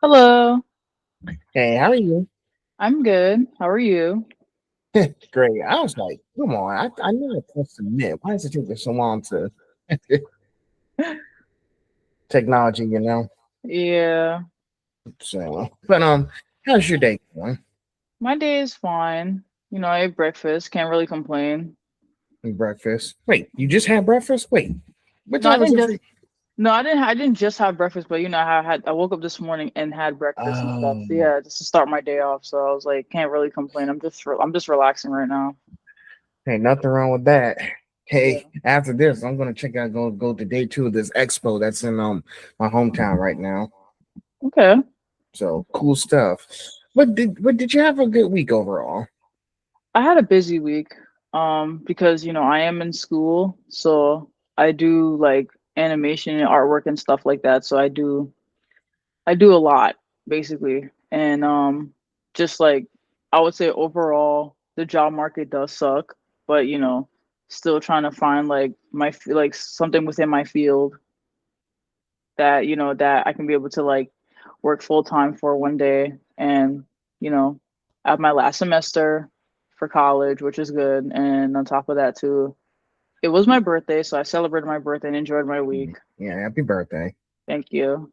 Hello, Hey, how are you? I'm good. How are you? Great. I was like, come on, I know I pressed submit. Why is it taking so long to technology, you know? Yeah, So, but how's your day going? my day is fine. I ate breakfast. Can't really complain. Breakfast. Wait, you just had breakfast? Wait, what No, I time is didn't it for just. you? No, I didn't. I didn't just have breakfast, but I woke up this morning and had breakfast and stuff. So Oh, yeah, just to start my day off. So I was like, can't really complain. I'm just relaxing right now. hey, nothing wrong with that. Yeah. Hey, after this, I'm gonna check out go to day two of this expo that's in my hometown right now. Okay. So cool stuff. What did you have a good week overall? I had a busy week. Because I am in school, so I do like animation and artwork and stuff like that. So I do a lot basically, and just like I would say overall, the job market does suck, but still trying to find like like something within my field that that I can be able to like work full time for one day, and you know, I have my last semester for college, which is good, and on top of that too, it was my birthday, so I celebrated my birthday and enjoyed my week. Yeah, happy birthday. Thank you.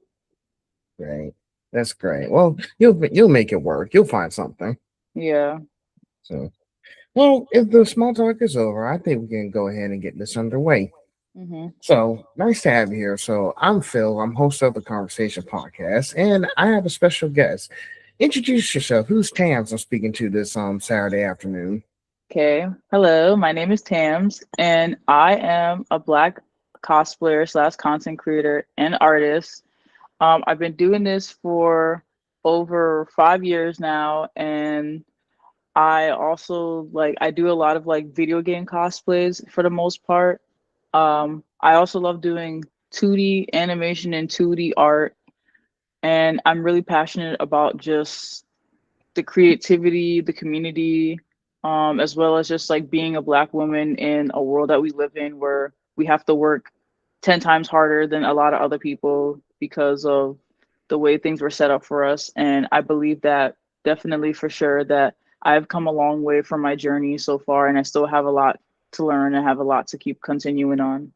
Great. That's great. Well, you'll make it work. You'll find something. Yeah. So, well, if the small talk is over, I think we can go ahead and get this underway. Mhm. So, nice to have you here. So, I'm Phil. I'm host of the Conversation Podcast, and I have a special guest. Introduce yourself. Who's Tamz I'm speaking to this Saturday afternoon? Okay. Hello, my name is Tamz, and I am a Black cosplayer slash content creator and artist. I've been doing this for over 5 years now, and I also I do a lot of like video game cosplays for the most part. I also love doing 2D animation and 2D art, and I'm really passionate about just the creativity, the community, as well as just like being a Black woman in a world that we live in where we have to work 10 times harder than a lot of other people because of the way things were set up for us. And I believe that definitely for sure that I've come a long way from my journey so far, and I still have a lot to learn and have a lot to keep continuing on.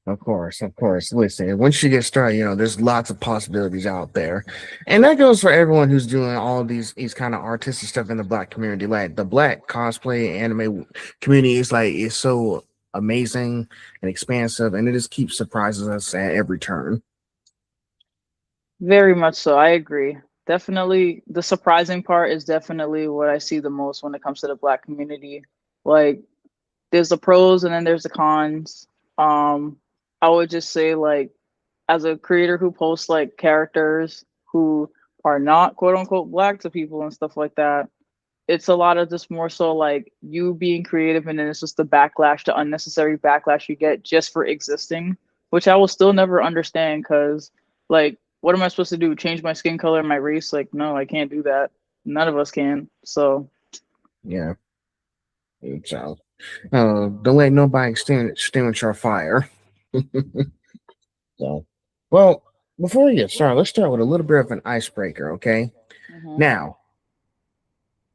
Of course, of course. Listen, once you get started, there's lots of possibilities out there. And that goes for everyone who's doing all these kind of artistic stuff in the black community. Like the black cosplay anime community is so amazing and expansive, and it just keeps surprising us at every turn. Very much so. I agree. Definitely, the surprising part is definitely what I see the most when it comes to the Black community. Like, there's the pros and then there's the cons. Um, I would just say like as a creator who posts like characters who are not quote unquote black to people and stuff like that, it's a lot of just more so like you being creative and then it's just the backlash, the unnecessary backlash you get just for existing, which I will still never understand because like what am I supposed to do? Change my skin color and my race? Like, no, I can't do that. None of us can. So Yeah. So don't let nobody extinguish our fire. So, well, before we get started, let's start with a little bit of an icebreaker, okay? mhm. Now,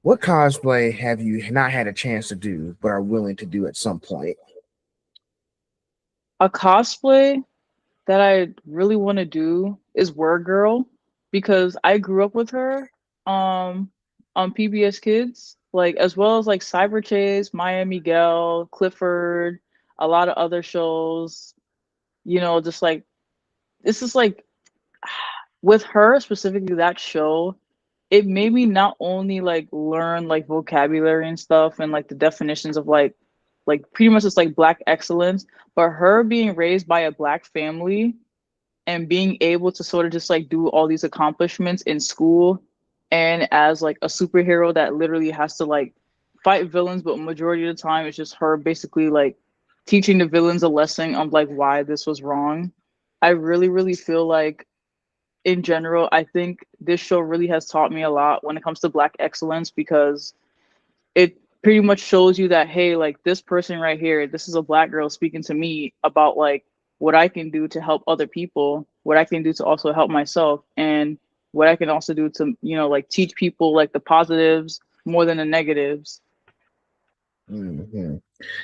what cosplay have you not had a chance to do but are willing to do at some point? A cosplay that I really want to do is Word Girl because I grew up with her um on PBS Kids, like as well as like Cyber Chase, Maya Miguel, Clifford, a lot of other shows. Just like this is like with her specifically that show, it made me not only like learn like vocabulary and stuff and like the definitions of like pretty much it's like black excellence, but her being raised by a black family and being able to sort of just like do all these accomplishments in school and as like a superhero that literally has to like fight villains, but majority of the time it's just her basically like teaching the villains a lesson on like why this was wrong. I really, really feel like in general, I think this show really has taught me a lot when it comes to black excellence because it pretty much shows you that hey, like this person right here, this is a black girl speaking to me about like what I can do to help other people, what I can do to also help myself, and what I can also do to like teach people like the positives more than the negatives. Mhm.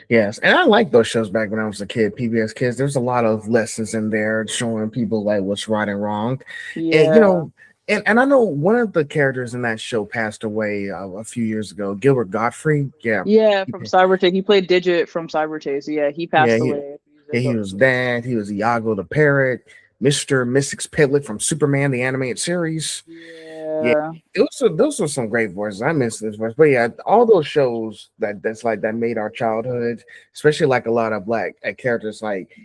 Yes, and I like those shows back when I was a kid. PBS Kids. There's a lot of lessons in there showing people like what's right and wrong, and Yeah. and I know one of the characters in that show passed away a few years ago. Gilbert Godfrey. Yeah, Yeah, from Cyber Chase. He played Digit from Cyber Chase. Yeah, he yeah, passed away a few years yeah, he ago. was that. He was Iago the parrot, Mister Mystics Piglet from Superman the animated series. Yeah, Yeah. those were some great voices. I miss this voice, but yeah, all those shows that's like that made our childhood, especially like a lot of black characters like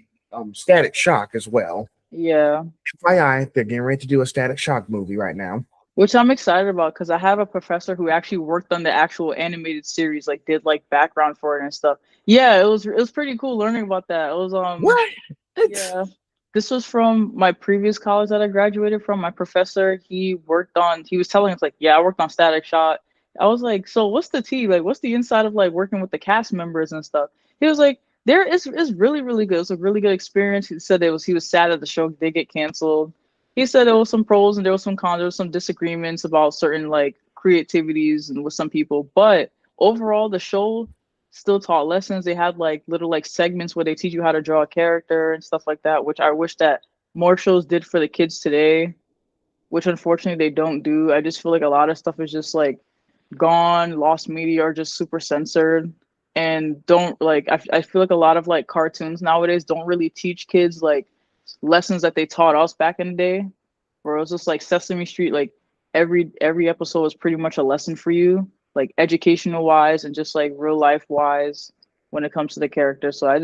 Static Shock as well. Yeah. FYI, they're getting ready to do a Static Shock movie right now. Which I'm excited about because I have a professor who actually worked on the actual animated series, like did like background for it and stuff. Yeah, it was pretty cool learning about that. It was What? It's yeah. This was from my previous college that I graduated from. My professor, he was telling us like, yeah, I worked on Static Shock. I was like, so what's the tea? Like, what's the inside of like working with the cast members and stuff? He was like, there is really, really good. It was a really good experience. He said he was sad that the show did get canceled. He said there was some pros and there was some cons, there was some disagreements about certain like creativities and with some people, but overall the show still taught lessons. They had like little like segments where they teach you how to draw a character and stuff like that, which I wish that more shows did for the kids today, which unfortunately they don't do. I just feel like a lot of stuff is just like gone, lost media, or just super censored. And don't like, I feel like a lot of like cartoons nowadays don't really teach kids like lessons that they taught us back in the day, where it was just like Sesame Street, like every episode was pretty much a lesson for you, like educational wise and just like real life wise when it comes to the characters. So I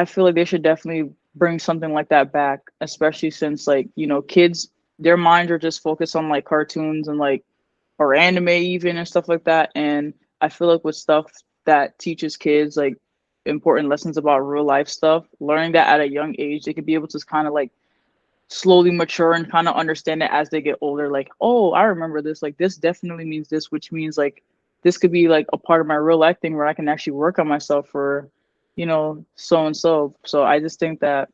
feel like they should definitely bring something like that back, especially since like, kids their minds are just focused on like cartoons and like or anime even and stuff like that. And I feel like with stuff that teaches kids like important lessons about real life stuff, learning that at a young age, they could be able to kind of like slowly mature and kind of understand it as they get older. Like, oh, I remember this. Like, this definitely means this, which means like this could be like a part of my real life thing where I can actually work on myself for, so and so. So I just think that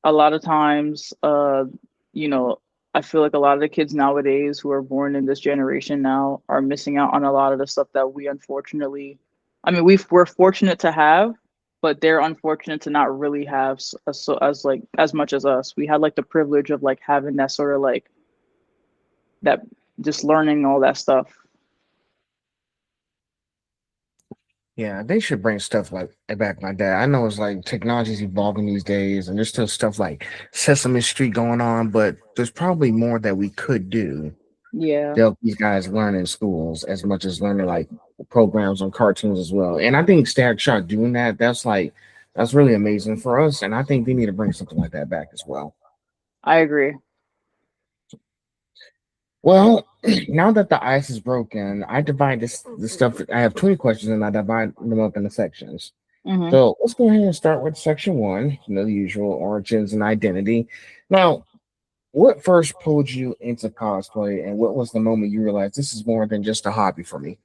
a lot of times, you know, I feel like a lot of the kids nowadays who are born in this generation now are missing out on a lot of the stuff that we unfortunately, I mean, we're fortunate to have, but they're unfortunate to not really have as like as much as us. We had like the privilege of like having that sort of like that just learning all that stuff. Yeah, they should bring stuff like back like that. I know it's like technology's evolving these days, and there's still stuff like Sesame Street going on, but there's probably more that we could do Yeah, to help these guys learn in schools as much as learning like programs on cartoons as well. And I think Static Shock doing that, that's really amazing for us. And I think they need to bring something like that back as well. I agree. Well, now that the ice is broken, I divide this stuff. I have 20 questions and I divide them up into sections. Hmm. So let's go ahead and start with section one, the usual origins and identity. Now, what first pulled you into cosplay, and what was the moment you realized this is more than just a hobby for me?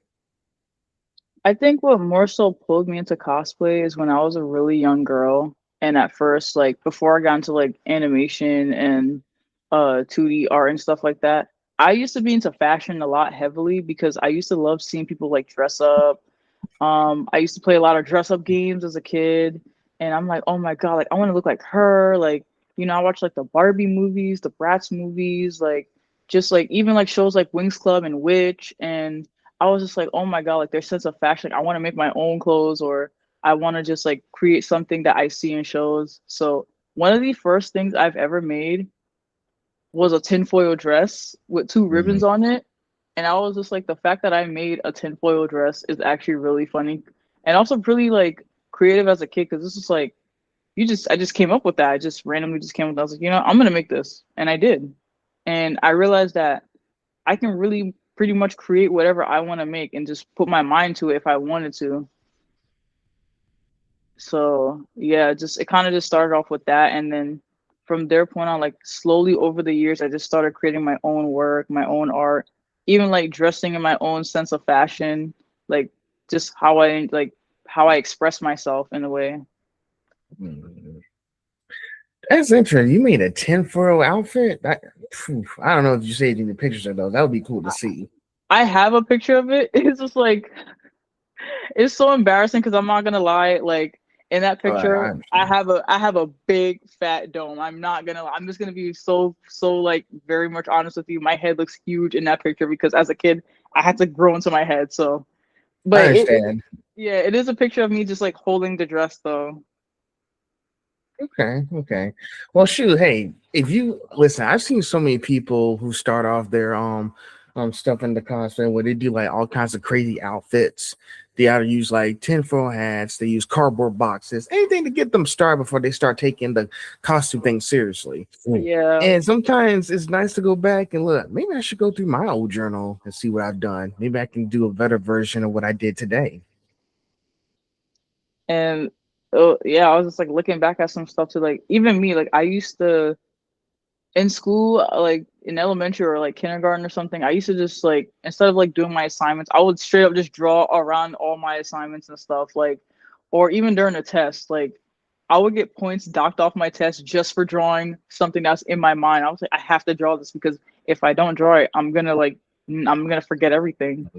I think what more so pulled me into cosplay is when I was a really young girl. And at first, like before I got into like animation and 2D art and stuff like that, I used to be into fashion a lot heavily because I used to love seeing people like dress up. I used to play a lot of dress up games as a kid, and I'm like, oh my god, like I want to look like her. Like, I watch like the Barbie movies, the Bratz movies, like just like even like shows like Wings Club and Witch, and I was just like, oh my god, like their sense of fashion. Like, I want to make my own clothes, or I want to just like create something that I see in shows. So one of the first things I've ever made was a tinfoil dress with two ribbons Mhm. on it. And I was just like, the fact that I made a tinfoil dress is actually really funny and also really like creative as a kid because this is like, I just came up with that. I just randomly just came up with that. I was like, I'm going to make this. And I did. And I realized that I can really pretty much create whatever I want to make and just put my mind to it if I wanted to. So yeah, just it kind of just started off with that, and then from their point on, like slowly over the years, I just started creating my own work, my own art, even like dressing in my own sense of fashion, like just how I express myself in a way. Mm. That's interesting. You made a tinfoil outfit. I don't know if you saved any pictures of those. That would be cool to see. I have a picture of it. It's just like it's so embarrassing because I'm not gonna lie, like in that I picture, understand. I have a big fat dome. I'm not gonna I'm just gonna be so like very much honest with you. My head looks huge in that picture because as a kid I had to grow into my head. So I but it understand. yeah, it is a picture of me just like holding the dress though. Okay, okay. Well, shoot, hey, if you listen, I've seen so many people who start off their stuff in the cosplay where they do like all kinds of crazy outfits. They either use like tinfoil hats, they use cardboard boxes, anything to get them started before they start taking the costume thing seriously. Yeah. And sometimes it's nice to go back and look, maybe I should go through my old journal and see what I've done. Maybe I can do a better version of what I did today. And oh yeah, I was just like looking back at some stuff to like even me, like I used to in school, like in elementary or like kindergarten or something, I used to just like instead of like doing my assignments, I would straight up just draw around all my assignments and stuff. Like, or even during a test, like I would get points docked off my test just for drawing something that's in my mind. I was like, I have to draw this because if I don't draw it, I'm gonna forget everything.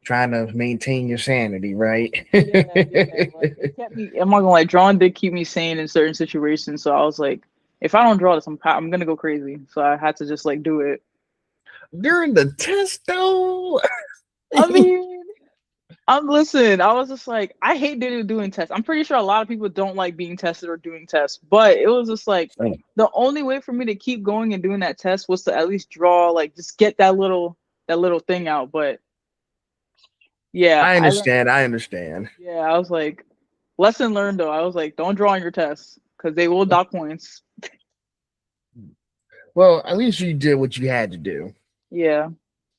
Trying to maintain your sanity, right? Yeah, yeah. Like it kept me. I'm not gonna lie, drawing did keep me sane in certain situations. So I was like, if I don't draw this, I'm gonna go crazy. So I had to just like do it. During the test, though. I mean, I'm listen. I was just like, I hate doing tests. I'm pretty sure a lot of people don't like being tested or doing tests, but it was just like the only way for me to keep going and doing that test was to at least draw, like, just get that little thing out. But yeah, I I learned. understand. I understand. Yeah, I was like, lesson learned though. I was like, don't draw on your tests because they will dock points. Well, at least you did what you had to do. Yeah,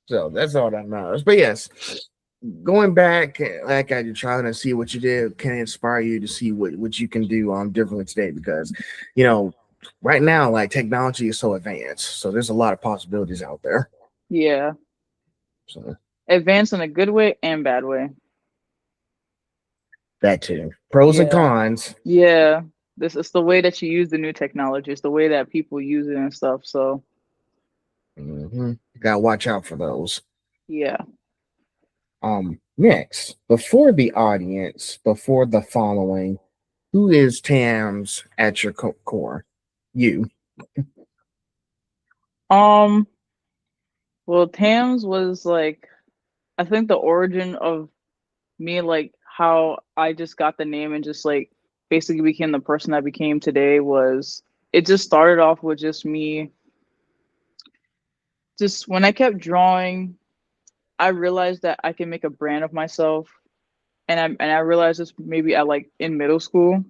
So that's all that matters. But yes, going back, like I trying to see what you did can inspire you to see what you can do differently today because, you know, right now, like technology is so advanced. So there's a lot of possibilities out there. yeah. So Advance in a good way and bad way. that too. Pros and Yeah, cons. yeah. This is the way that you use the new technology. It's the way that people use it and stuff. So Gotta watch out for those. yeah. Next, before the audience, before the following, who is Tamz at your core? You. Um. Well, Tam's was like I think the origin of me, like how I just got the name and just like basically became the person I became today was it just started off with just me. Just when I kept drawing, I realized that I can make a brand of myself, and I realized this maybe at like in middle school,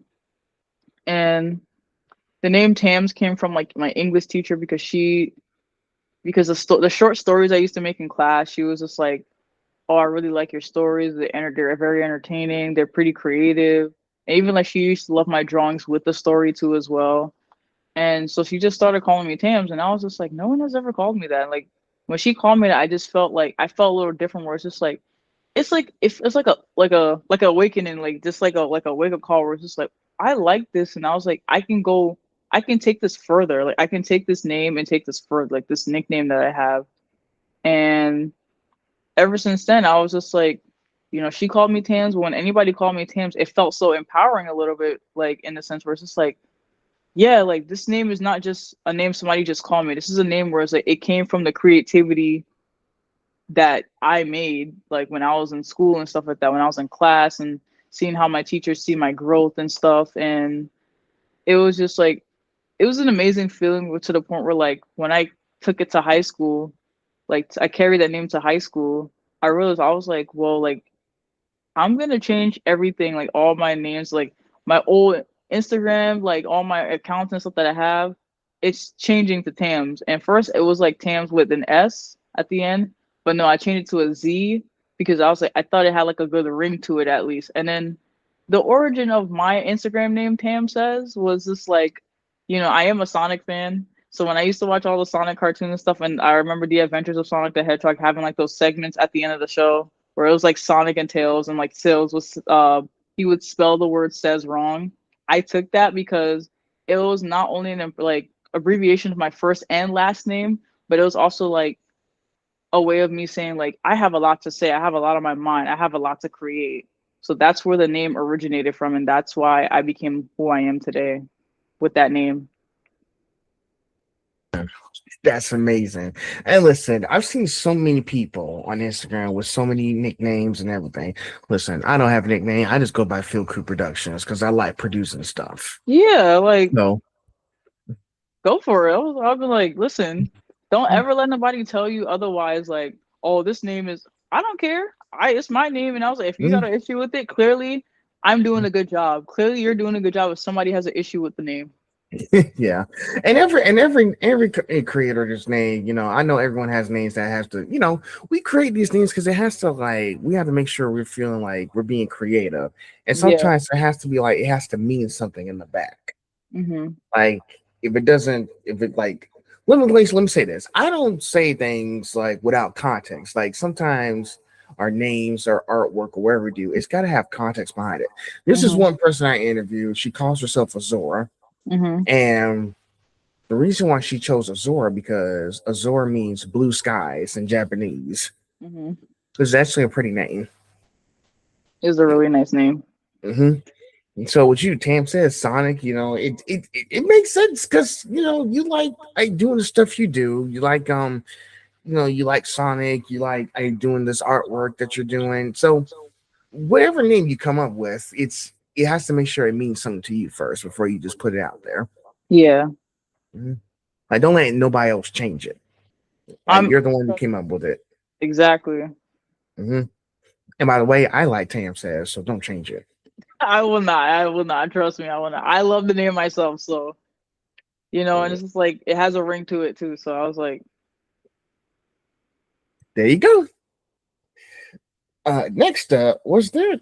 and the name Tams came from like my English teacher because the short stories I used to make in class, she was just like, "Oh, I really like your stories. They're very entertaining. They're pretty creative." And even like she used to love my drawings with the story too as well. And so she just started calling me Tams, and I was just like, no one has ever called me that. Like when she called me that, I just felt like I felt a little different. Where it's just like it's like if it's like a awakening, like just like a wake up call. Where it's just like I like this, and I was like, I can take this further. Like I can take this name and take this further, like this nickname that I have. And ever since then, I was just like, she called me Tams. When anybody called me Tams, it felt so empowering a little bit, like in the sense where it's just like, yeah, like this name is not just a name somebody just called me. This is a name where it's like it came from the creativity that I made, like when I was in school and stuff like that, when I was in class and seeing how my teachers see my growth and stuff. And it was just like, it was an amazing feeling to the point where, like, when I took it to high school, like, I carried that name to high school, I realized I was like, well, like, I'm gonna change everything, like all my names, like my old Instagram, like all my accounts and stuff that I have, it's changing to Tams. And first it was like Tams with an S at the end, but no, I changed it to a Z because I was like, I thought it had like a good ring to it at least. And then the origin of my Instagram name, Tam says, was just like, I am a Sonic fan. So when I used to watch all the Sonic cartoons and stuff, and I remember the Adventures of Sonic the Hedgehog having like those segments at the end of the show where it was like Sonic and Tails, and like Tails was he would spell the word says wrong. I took that because it was not only an like abbreviation of my first and last name, but it was also like a way of me saying like I have a lot to say, I have a lot on my mind, I have a lot to create. So that's where the name originated from, and that's why I became who I am today with that name. That's amazing. And listen, I've seen so many people on Instagram with so many nicknames and everything. Listen, I don't have a nickname. I just go by Field Crew Productions because I like producing stuff. Yeah, like No. go for it. I'll be like, listen, don't ever let nobody tell you otherwise. Like, oh, this name is. I don't care. It's my name, and I was like, if you got an issue with it, clearly I'm doing a good job. Clearly, you're doing a good job. If somebody has an issue with the name. Yeah, and every creator just name, I know everyone has names that has to, we create these names because it has to, like, we have to make sure we're feeling like we're being creative, and Yeah. sometimes it has to be like it has to mean something in the back. Mhm. Like, if it doesn't, if it like, let me say this: I don't say things like without context. Like, sometimes our names or artwork or whatever we do, it's got to have context behind it. This is Mhm. one person I interviewed. She calls herself Azora, Mhm. and the reason why she chose Azora because Azora means blue skies in Japanese. Mhm. It's actually a pretty name. Is a really nice name. hmm And so what you Tam says Sonic, it makes sense because you like doing the stuff you do. You like you like Sonic. You like doing this artwork that you're doing. So whatever name you come up with, it has to make sure it means something to you first before you just put it out there. Yeah. Mhm. Like, don't let nobody else change it. Like, I'm you're the one who came up with it. exactly. hmm And by the way, I like Tam says, so don't change it. I will not. I will not. Trust me. I will not. I love the name myself, so and Yeah. it's just like it has a ring to it too. So I was like, There you go. Next up, was there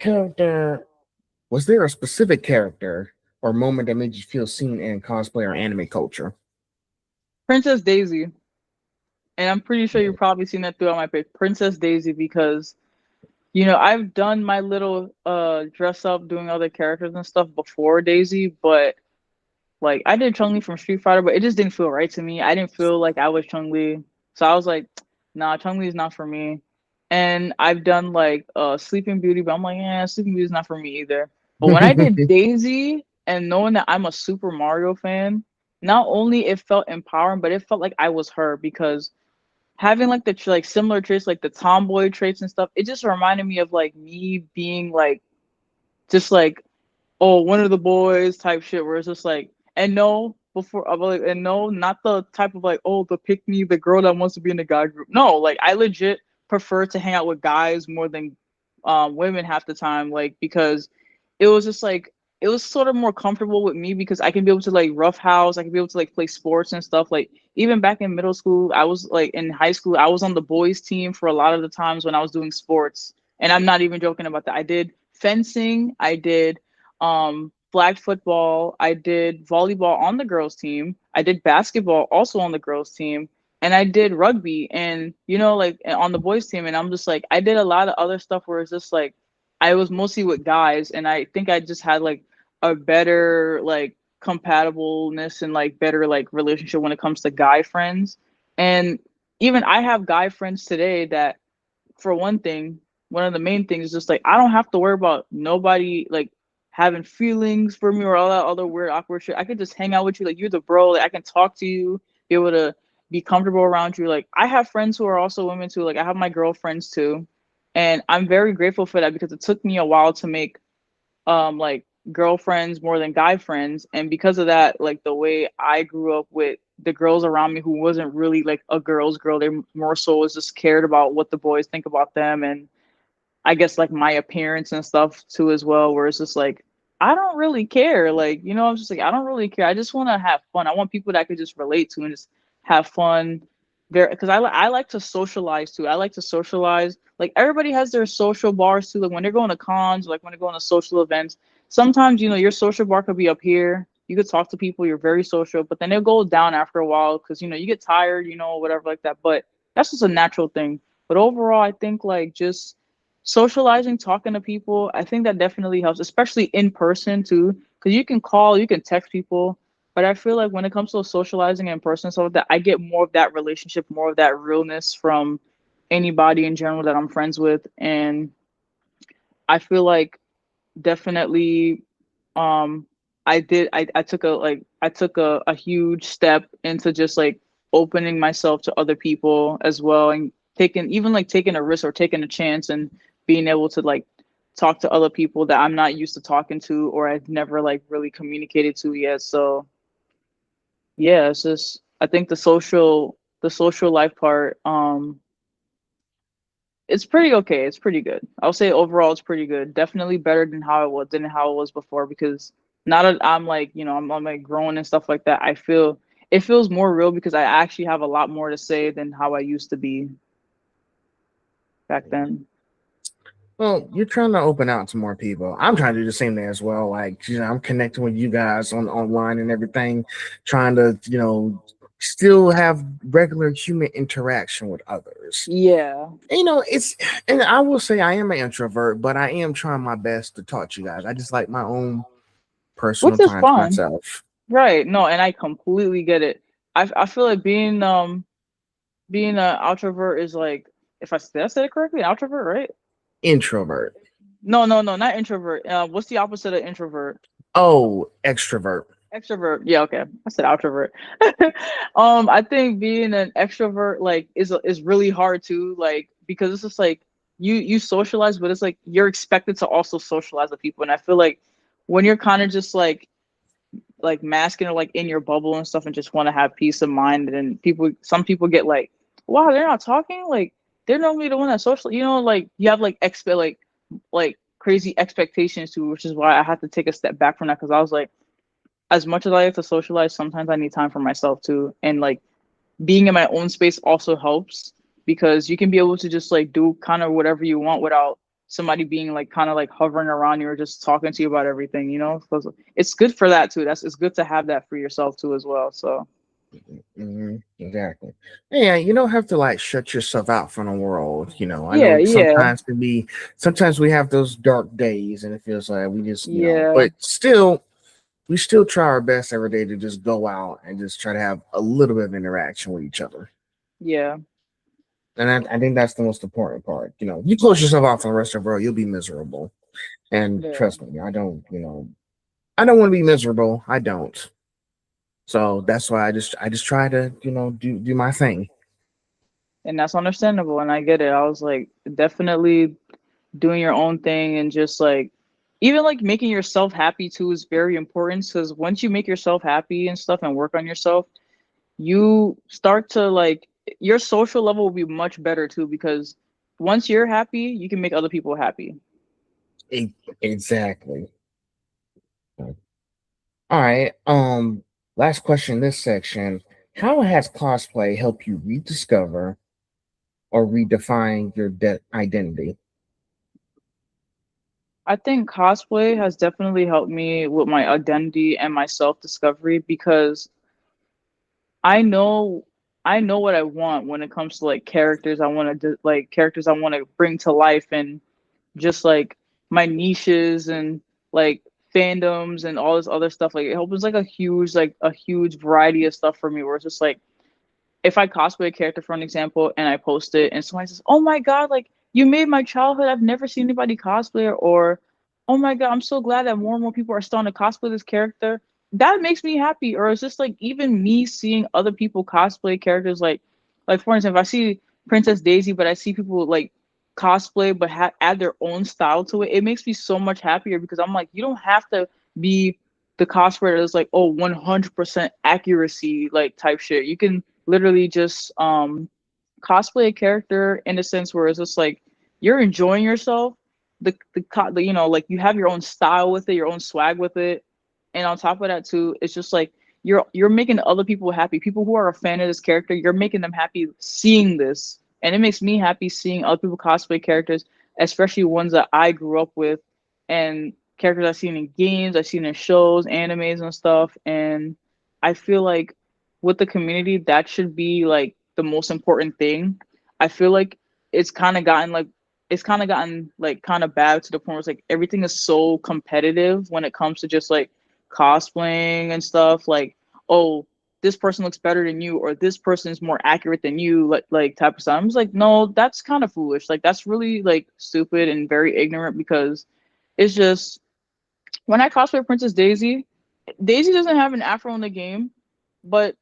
a specific character or moment that made you feel seen in cosplay or anime culture? Princess Daisy, and I'm pretty sure you've probably seen that throughout my page, Princess Daisy, because I've done my little dress up doing other characters and stuff before Daisy, but like I did Chun Li from Street Fighter, but it just didn't feel right to me. I didn't feel like I was Chun Li, so I was like, nah, Chun Li is not for me. And I've done like Sleeping Beauty, but I'm like, yeah, Sleeping Beauty is not for me either. But when I did Daisy, and knowing that I'm a Super Mario fan, not only it felt empowering, but it felt like I was her because having like the like similar traits, like the tomboy traits and stuff, it just reminded me of like me being like just like oh, one of the boys type shit where it's just like, and no, before, like, and no, not the type of like, oh, the pick me, the girl that wants to be in the guy group. No, like, I legit prefer to hang out with guys more than women half the time, like, because it was just like, it was sort of more comfortable with me because I can be able to like rough house, I can be able to like play sports and stuff. Like, even back in middle school, I was like in high school, I was on the boys' team for a lot of the times when I was doing sports. And I'm not even joking about that. I did fencing, I did flag football, I did volleyball on the girls team, I did basketball also on the girls team, and I did rugby and like on the boys team. And I'm just like I did a lot of other stuff where it's just like I was mostly with guys, and I think I just had like a better like compatibleness and like better like relationship when it comes to guy friends. And even I have guy friends today that, for one thing, one of the main things is just like I don't have to worry about nobody like having feelings for me or all that other weird awkward shit. I could just hang out with you, like you're the bro. Like I can talk to you, be able to be comfortable around you. Like I have friends who are also women too. Like I have my girlfriends too, and I'm very grateful for that because it took me a while to make like girlfriends more than guy friends. And because of that, like the way I grew up with the girls around me who wasn't really like a girl's girl, they more so was just cared about what the boys think about them, and I guess like my appearance and stuff too as well, where it's just like I don't really care. Like, I'm just like I don't really care. I just want to have fun. I want people that I could just relate to and just have fun. There, because I like to socialize too. I like to socialize. Like everybody has their social bars too. Like when they're going to cons, like when they're going to social events, sometimes, you know, your social bar could be up here. You could talk to people, you're very social, but then it'll go down after a while because, you know, you get tired, you know, whatever like that. But that's just a natural thing. But overall, I think like just socializing, talking to people, I think that definitely helps, especially in person too, because you can call, you can text people. But I feel like when it comes to socializing in person, so that I get more of that relationship, more of that realness from anybody in general that I'm friends with. And I feel like definitely I took a huge step into just like opening myself to other people as well, and taking a risk or taking a chance and being able to like talk to other people that I'm not used to talking to or I've never like really communicated to yet. So yeah, it's just I think the social life part, it's pretty okay. It's pretty good. I'll say overall it's pretty good. Definitely better than how it was before, because now that I'm like, you know, I'm like growing and stuff like that, I feel it feels more real because I actually have a lot more to say than how I used to be back then. Well, you're trying to open out to more people. I'm trying to do the same thing as well. Like, I'm connecting with you guys on online and everything, trying to, still have regular human interaction with others. Yeah. It's, and I will say I am an introvert, but I am trying my best to talk to you guys. I just like my own personal Which is time to fun. myself. Right. No, and I completely get it. I feel like being an introvert is like, if did I say it correctly, an introvert, right? Introvert. No, no, no, not introvert. What's the opposite of introvert? Oh, extrovert. Extrovert. Yeah, okay. I said outrovert. I think being an extrovert like is really hard too, like because it's just like you socialize, but it's like you're expected to also socialize with people. And I feel like when you're kind of just like masking or like in your bubble and stuff and just want to have peace of mind, and some people get like, wow, they're not talking, like they're normally the one that social, you know, like you have like like crazy expectations too, which is why I had to take a step back from that, because I was like, as much as I like to socialize, sometimes I need time for myself too. And like being in my own space also helps, because you can be able to just like do kind of whatever you want without somebody being like kind of like hovering around you or just talking to you about everything, you know? So it's good for that too. It's good to have that for yourself too as well. So Exactly. Yeah, you don't have to like shut yourself out from the world. I yeah, know yeah, sometimes we have those dark days and it feels like we just, yeah, but still, we still try our best every day to just go out and just try to have a little bit of interaction with each other. yeah, And I think that's the most important part. You close yourself off from the rest of the world, you'll be miserable. And yeah. trust me, I don't want to be miserable. I don't. So that's why I just try to, do my thing. And that's understandable. And I get it. I was like, definitely doing your own thing and just like even like making yourself happy too is very important, because once you make yourself happy and stuff and work on yourself, you start to like your social level will be much better too, because once you're happy you can make other people happy. Exactly. All right. Last question in this section. How has cosplay helped you rediscover or redefine your identity? I think cosplay has definitely helped me with my identity and my self discovery, because I know I know what I want when it comes to like characters I want to like characters I want to bring to life, and just like my niches and like fandoms and all this other stuff. Like it opens like a huge variety of stuff for me, where it's just like if I cosplay a character for an example and I post it and somebody says, "Oh my god, like you made my childhood. I've never seen anybody cosplay," or "Oh my god, I'm so glad that more and more people are starting to cosplay this character." That makes me happy. Or it's just like even me seeing other people cosplay characters, like for instance, if I see Princess Daisy, but I see people like cosplay but add their own style to it, it makes me so much happier, because I'm like, you don't have to be the cosplayer that's like, oh, 100% accuracy like type shit. You can literally just cosplay a character in a sense where it's just like you're enjoying yourself. You know, like you have your own style with it, your own swag with it, and on top of that too, it's just like you're making other people happy. People who are a fan of this character, you're making them happy seeing this, and it makes me happy seeing other people cosplay characters, especially ones that I grew up with, and characters I've seen in games, I've seen in shows, animes and stuff, and I feel like with the community that should be like the most important thing. I feel like it's kind of gotten like it's kind of gotten like kind of bad to the point where it's like everything is so competitive when it comes to just like cosplaying and stuff like, oh, this person looks better than you or this person is more accurate than you, like type of stuff. I'm just like, no, that's kind of foolish. Like that's really like stupid and very ignorant because it's just when I cosplay Princess Daisy, Daisy doesn't have an afro in the game, but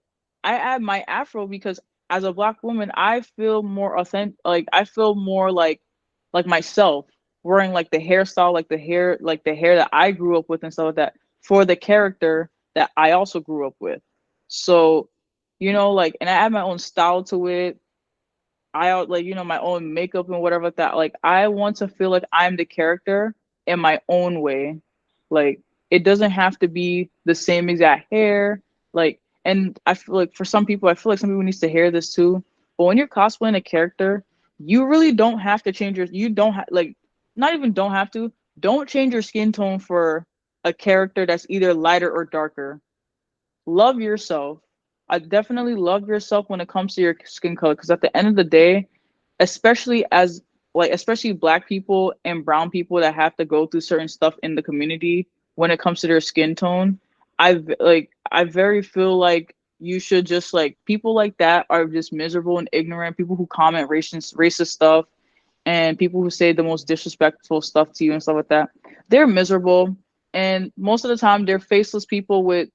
I add my afro because as a black woman, I feel more authentic. Like I feel more like myself wearing like the hairstyle, like the hair that I grew up with and stuff like that for the character that I also grew up with. So, like, and I add my own style to it. I like my own makeup and whatever like that. Like I want to feel like I'm the character in my own way. Like it doesn't have to be the same exact hair. Like and I feel like for some people, I feel like some people needs to hear this too. But when you're cosplaying a character, you really don't have to change your you don't have like not even don't have to. Don't change your skin tone for a character that's either lighter or darker. Love yourself. I definitely love yourself when it comes to your skin color because at the end of the day, especially black people and brown people that have to go through certain stuff in the community when it comes to their skin tone, I very feel like you should just like people like that are just miserable and ignorant. People who comment racist stuff and people who say the most disrespectful stuff to you and stuff like that. They're miserable. And most of the time they're faceless people with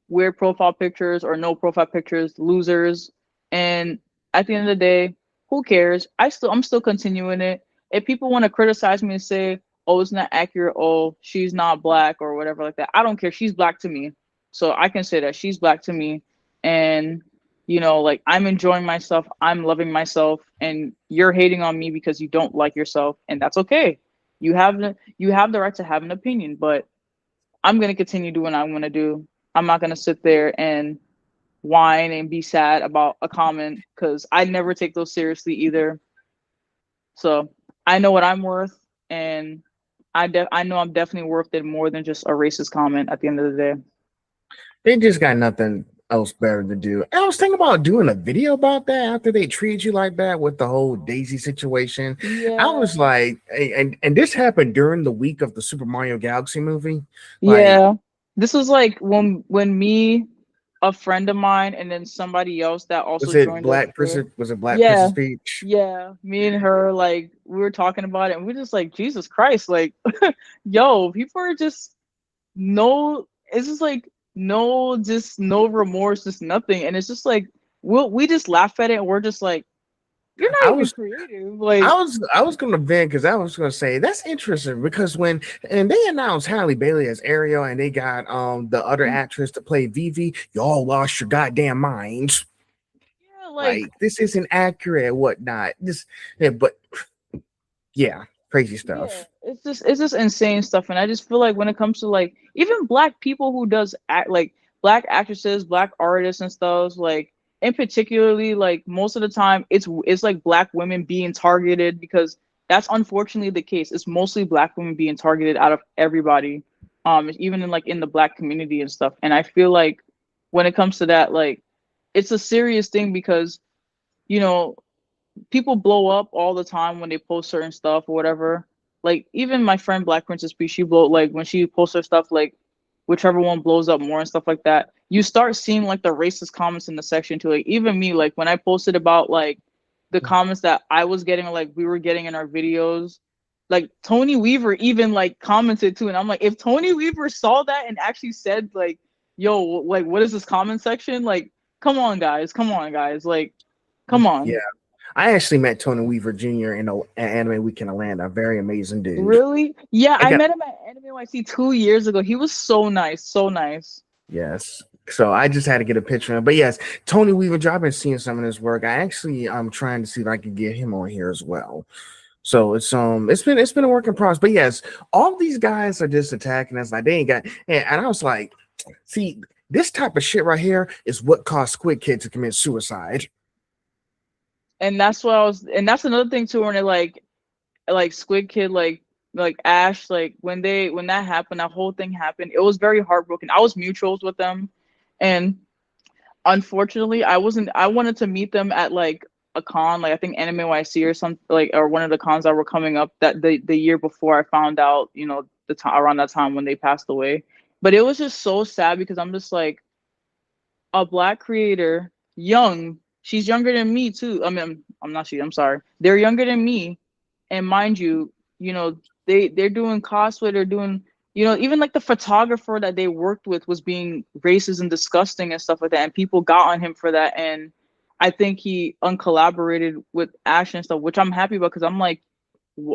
weird profile pictures or no profile pictures, losers. And at the end of the day, who cares? I'm still continuing it. If people want to criticize me and say, "Oh, it's not accurate," "Oh, she's not black," or whatever like that, I don't care. She's black to me, so I can say that she's black to me, and like I'm enjoying myself, I'm loving myself, and you're hating on me because you don't like yourself, and that's okay. You have the right to have an opinion, but I'm gonna continue doing what I'm gonna do. I'm not gonna sit there and whine and be sad about a comment because I never take those seriously either. So I know what I'm worth, and I know I'm definitely worth it more than just a racist comment at the end of the day. They just got nothing else better to do. And I was thinking about doing a video about that after they treated you like that with the whole Daisy situation. I was Yeah. like, and this happened during the week of the Super Mario Galaxy movie. Like, Yeah. This was like when me, a friend of mine, and then somebody else that also was it joined us Black there. Princess? Was it Black Yeah. Princess Peach? Yeah. Me and her, like, we were talking about it and we're just like, Jesus Christ, like, yo, people are just no, it's just like no remorse, just nothing. And it's just like we just laugh at it and we're just like, you're I not even was creative. Like, I was gonna vent because I was gonna say that's interesting because when and they announced Halle Bailey as Ariel and they got the other actress to play Vivi, y'all lost your goddamn minds. yeah, like Like this isn't accurate, whatnot. This yeah, but yeah, crazy yeah, stuff. it's just insane stuff. And I just feel like when it comes to like even black people who does act like black actresses, black artists and stuff, like in particularly like most of the time it's like black women being targeted because that's unfortunately the case. It's mostly black women being targeted out of everybody. Even in like in the black community and stuff. And I feel like when it comes to that, like it's a serious thing because you know people blow up all the time when they post certain stuff or whatever. Like even my friend Black Princess P, she blow like when she posts her stuff, like whichever one blows up more and stuff like that. You start seeing like the racist comments in the section too. Like even me, like when I posted about like the comments that I was getting, or, like we were getting in our videos, like Tony Weaver even like commented too, and I'm like, if Tony Weaver saw that and actually said like, "Yo, like what is this comment section?" Like, come on, guys, like, come Yeah. on. I actually met Tony Weaver Jr. in a Anime Week in Atlanta. Very amazing dude. Really? Yeah, I I got met him at Anime NYC 2 years ago. He was so nice, so nice. yes. So I just had to get a picture of him. But yes, Tony Weaver, I've been seeing some of his work. I actually I'm trying to see if I can get him on here as well. So it's been a work in progress. But yes, all these guys are just attacking us like they ain't got and I was like, see, this type of shit right here is what caused Squid Kid to commit suicide. And that's what I was, and that's another thing too, when it like Squid Kid, like like Ash, like when that happened, that whole thing happened, it was very heartbroken. I was mutuals with them, and unfortunately, I wanted to meet them at like a con, like I think Anime YC or something, like, or one of the cons that were coming up that the year before I found out, the time around that time when they passed away. But it was just so sad because I'm just like, a black creator, young. She's younger than me too. I mean, I'm not she. I'm sorry. They're younger than me, and mind you, they're doing cosplay. They're doing, even like the photographer that they worked with was being racist and disgusting and stuff like that, and people got on him for that. And I think he uncollaborated with Ash and stuff, which I'm happy about because I'm like,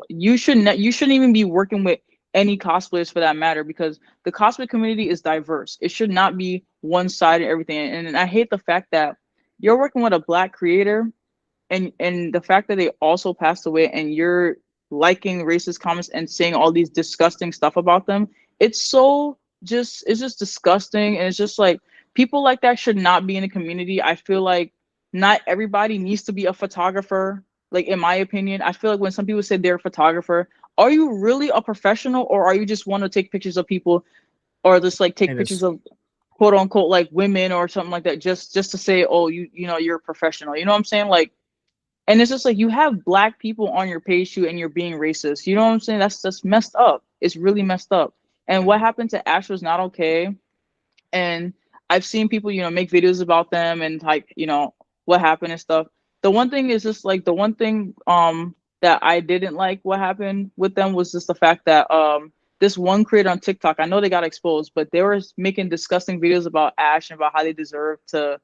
you shouldn't even be working with any cosplayers for that matter because the cosplay community is diverse. It should not be one side and everything. And I hate the fact that you're working with a black creator and the fact that they also passed away and you're liking racist comments and saying all these disgusting stuff about them. It's just disgusting and it's just like people like that should not be in the community. I feel like not everybody needs to be a photographer. Like in my opinion, I feel like when some people say they're a photographer, are you really a professional or are you just want to take pictures of people or just like take And pictures it's of quote unquote like women or something like that just to say, oh, you're a professional. You know what I'm saying? Like, and it's just like you have black people on your page too and you're being racist. You know what I'm saying? That's messed up. It's really messed up. And what happened to Ash was not okay. And I've seen people, make videos about them and like, what happened and stuff. The one thing is just like the one thing that I didn't like what happened with them was just the fact that this one creator on TikTok, I know they got exposed, but they were making disgusting videos about Ash and about how they deserve to,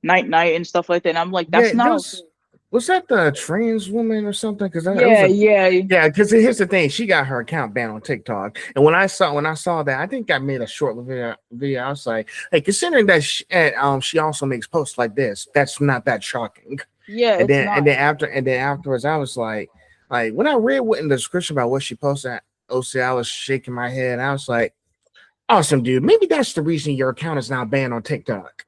night and stuff like that. And I'm like, yeah, that's not okay. was that the trans woman or something? Because it was Yeah, a yeah, yeah. Because here's the thing, she got her account banned on TikTok, and when I saw that, I think I made a short video. I was like, hey, considering that she also makes posts like this, that's not that shocking. yeah, And it's then not. and then afterwards, I was like when I read what in the description about what she posted, OC, I was shaking my head. I was like, awesome, dude. Maybe that's the reason your account is now banned on TikTok.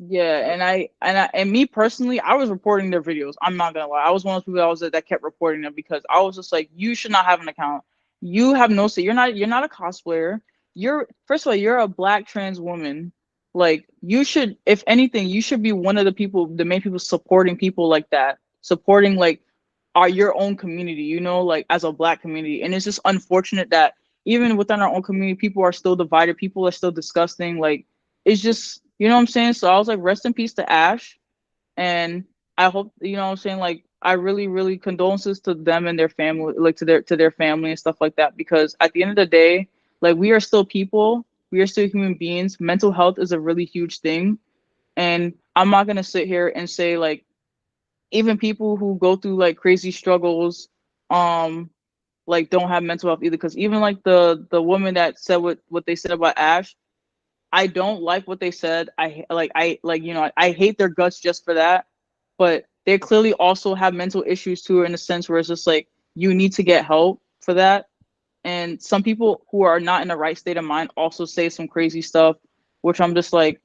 Yeah, and me personally, I was reporting their videos. I'm not gonna lie. I was one of those people that kept reporting them because I was just like, you should not have an account. You have no say. You're not a cosplayer. You're first of all, you're a black trans woman. Like you should, if anything, you should be one of the main people supporting people like that, supporting like your own community, like as a black community. And it's just unfortunate that even within our own community, people are still divided, people are still disgusting. Like it's just, what I'm saying? So I was like, rest in peace to Ash. And I hope, what I'm saying, like I really, really condolences to them and their family, like to their family and stuff like that. Because at the end of the day, like we are still people, we are still human beings. Mental health is a really huge thing. And I'm not gonna sit here and say like even people who go through like crazy struggles um like don't have mental health either because even like the woman that said what they said about Ash, I don't like what they said. I hate their guts just for that, but they clearly also have mental issues too in a sense where it's just like you need to get help for that. And some people who are not in the right state of mind also say some crazy stuff, which I'm just like,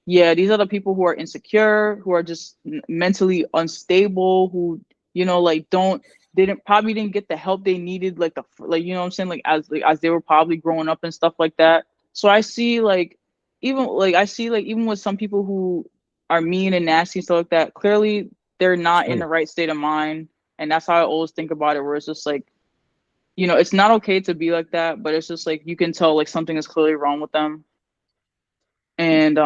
yeah, these are the people who are insecure, who are just mentally unstable, who like don't didn't probably didn't get the help they needed, like what I'm saying, like as they were probably growing up and stuff like that. So I see like even with some people who are mean and nasty and stuff like that, clearly they're not in the So, right state of mind, and that's how I always think about it, where it's just like it's not okay to be like that, but it's just like you can tell like something is clearly wrong with them. And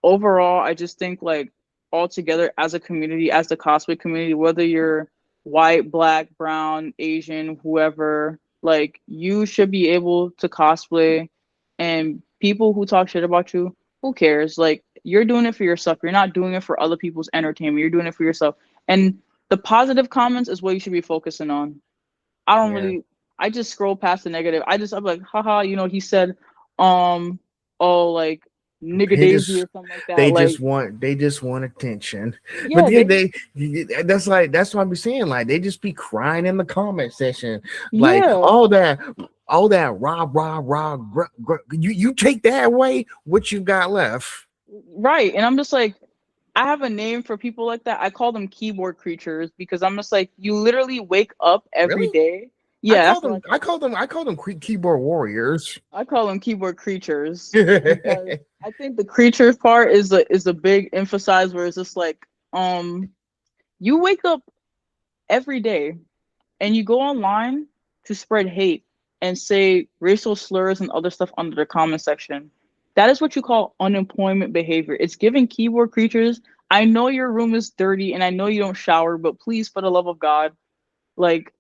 overall, I just think like all together as a community, as the cosplay community, whether you're white, black, brown, Asian, whoever, like you should be able to cosplay. And people who talk shit about you, who cares? Like you're doing it for yourself. You're not doing it for other people's entertainment. You're doing it for yourself. And the positive comments is what you should be focusing on. I don't yeah. really. I just scroll past the negative. I'm like, haha. He said, um, oh, like nigga They Daisy just or something like that. Like, they just want attention. But yeah, then that's what I be saying. Like they just be crying in the comment section, like yeah, all that you take that away, what you got left? right. And I'm just like, I have a name for people like that. I call them keyboard creatures because I'm just like, you literally wake up every Really? day. Yeah, that's what I I call them. call them. I call them keyboard warriors. I call them keyboard creatures because I think the creature part is a big emphasize where it's just like you wake up every day and you go online to spread hate and say racial slurs and other stuff under the comment section. That is what you call unemployment behavior. It's giving keyboard creatures. I know your room is dirty and I know you don't shower, but please, for the love of God, like,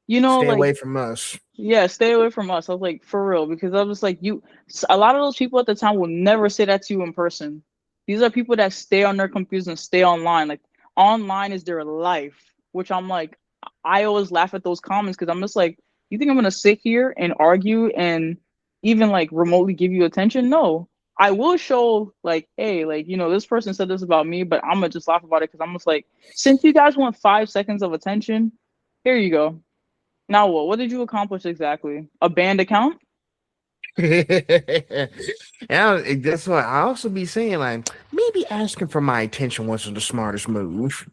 Stay like, away from us. yeah, stay away from us. I was like, for real, because I was like, a lot of those people at the time will never say that to you in person. These are people that stay on their computers and stay online. Like, online is their life, which I'm like, I always laugh at those comments because I'm just like, you think I'm gonna sit here and argue and even like remotely give you attention? No, I will show like, hey, like, this person said this about me, but I'm gonna just laugh about it because I'm just like, since you guys want 5 seconds of attention, here you go. Now what? What did you accomplish exactly? A banned account? Yeah, that's what I also be saying. Like maybe asking for my attention wasn't the smartest move.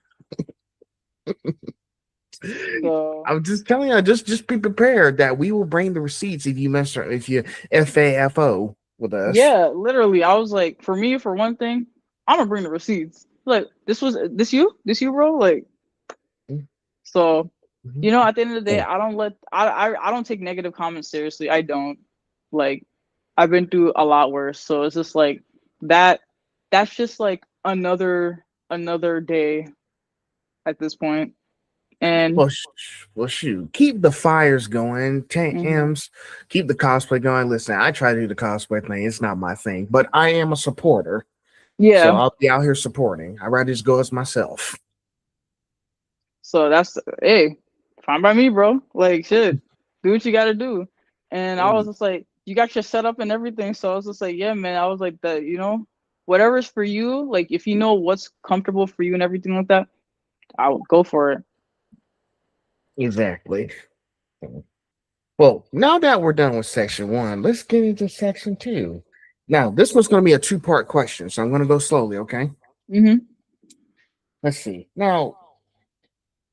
So I'm just telling you, just be prepared that we will bring the receipts if you if you FAFO with us. yeah, literally, I was like, for me, for one thing, I'm gonna bring the receipts. Like, this you, bro. Like, so at the end of the day, Oh, I don't let I don't take negative comments seriously. I don't. Like, I've been through a lot worse. So it's just like that. That's just like another day at this point. And well, well, shoot, keep the fires going, mhm. Tams. Keep the cosplay going. Listen, I try to do the cosplay thing. It's not my thing, but I am a supporter, so Yeah, I'll be out here supporting. I'd rather just go as myself. so that's hey, fine by me, bro. Like shit, do what you gotta do. And I was Mm, just like, you got your setup and everything. So I was just like, yeah, man. I was like that, whatever's for you. Like if you know what's comfortable for you and everything like that, I would go for it. exactly. Well, now that we're done with section one, let's get into section two. Now, this one's going to be a two-part question, so I'm going to go slowly, okay? Hmm. Let's see. Now,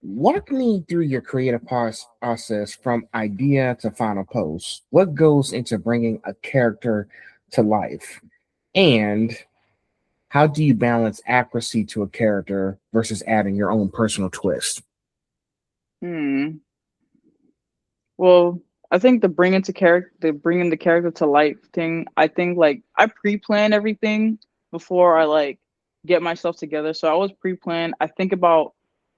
walk me through your creative process from idea to final post. What goes into bringing a character to life? And how do you balance accuracy to a character versus adding your own personal twist? Hmm. Well, I think the bringing the character to life thing. I think like I pre-plan everything before I like get myself together. So I always pre-plan. I think about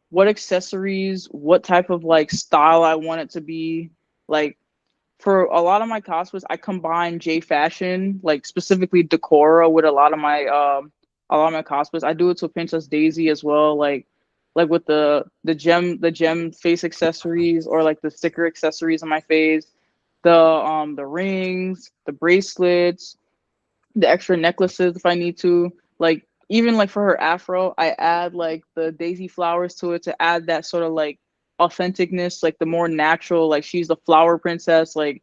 what accessories, what type of like style I want it to be. Like for a lot of my cosplays, I combine J fashion, like specifically Decora with a lot of my cosplays. I do it to Princess Daisy as well, like with the gem face accessories or like the sticker accessories on my face, the rings, the bracelets, the extra necklaces if I need to. Like even like for her afro, I add like the daisy flowers to it to add that sort of like authenticness, like the more natural, like she's the flower princess, like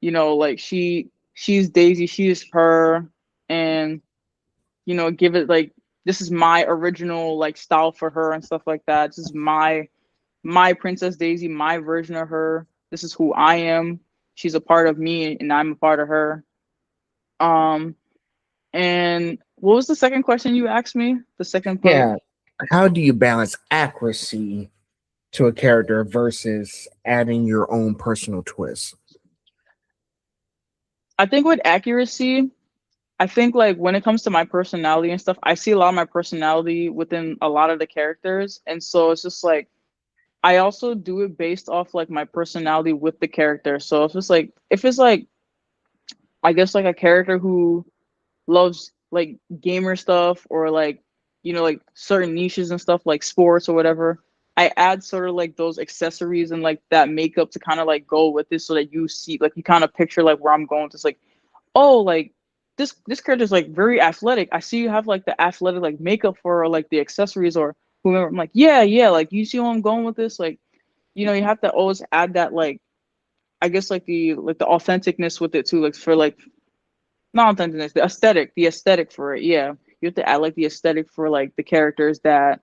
like she's Daisy, she's her, and give it like this is my original like style for her and stuff like that. This is my Princess Daisy, my version of her. This is who I am. She's a part of me and I'm a part of her. Um and what was the second question you asked me? The second part? Yeah. How do you balance accuracy to a character versus adding your own personal twist? I think with accuracy, I think like when it comes to my personality and stuff, I see a lot of my personality within a lot of the characters. And so it's just like I also do it based off like my personality with the character. So if it's like I guess like a character who loves like gamer stuff or like like certain niches and stuff like sports or whatever, I add sort of like those accessories and like that makeup to kind of like go with it so that you see like you kind of picture like where I'm going. It's like, oh, like this character's like very athletic. I see you have like the athletic like makeup for or, like the accessories or whoever. I'm like, yeah, yeah, like you see where I'm going with this? Like, you have to always add that like I guess like the authenticness with it too, like for like not authenticness, the aesthetic for it. Yeah, you have to add like the aesthetic for like the characters that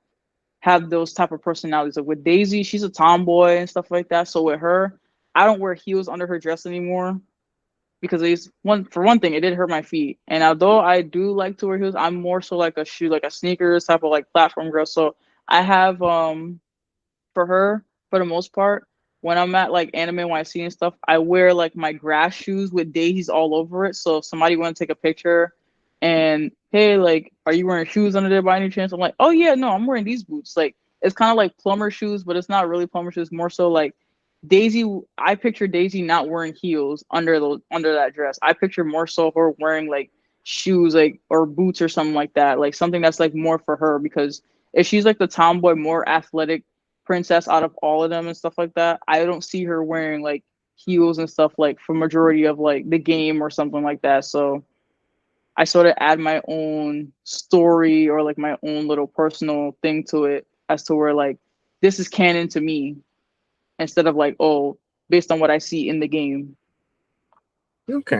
have those type of personalities. Like with Daisy, she's a tomboy and stuff like that. So with her, I don't wear heels under her dress anymore because it's one for one thing, it did hurt my feet. And although I do like to wear heels, I'm more so like a shoe, like a sneakers type of like platform girl. So I have for her, for the most part, when I'm at like Anime YC and stuff, I wear like my grass shoes with daisies all over it. So if somebody want to take a picture and hey, like, are you wearing shoes under there by any chance? I'm like, oh yeah, no, I'm wearing these boots. Like it's kind of like plumber shoes, but it's not really plumber shoes. More so like Daisy. I picture Daisy not wearing heels under that dress. I picture more so her wearing like shoes, like or boots or something like that, like something that's like more for her because if she's like the tomboy, more athletic princess out of all of them and stuff like that. I don't see her wearing like heels and stuff like for majority of like the game or something like that. So I sort of add my own story or like my own little personal thing to it as to where like this is canon to me instead of like oh based on what I see in the game. Okay.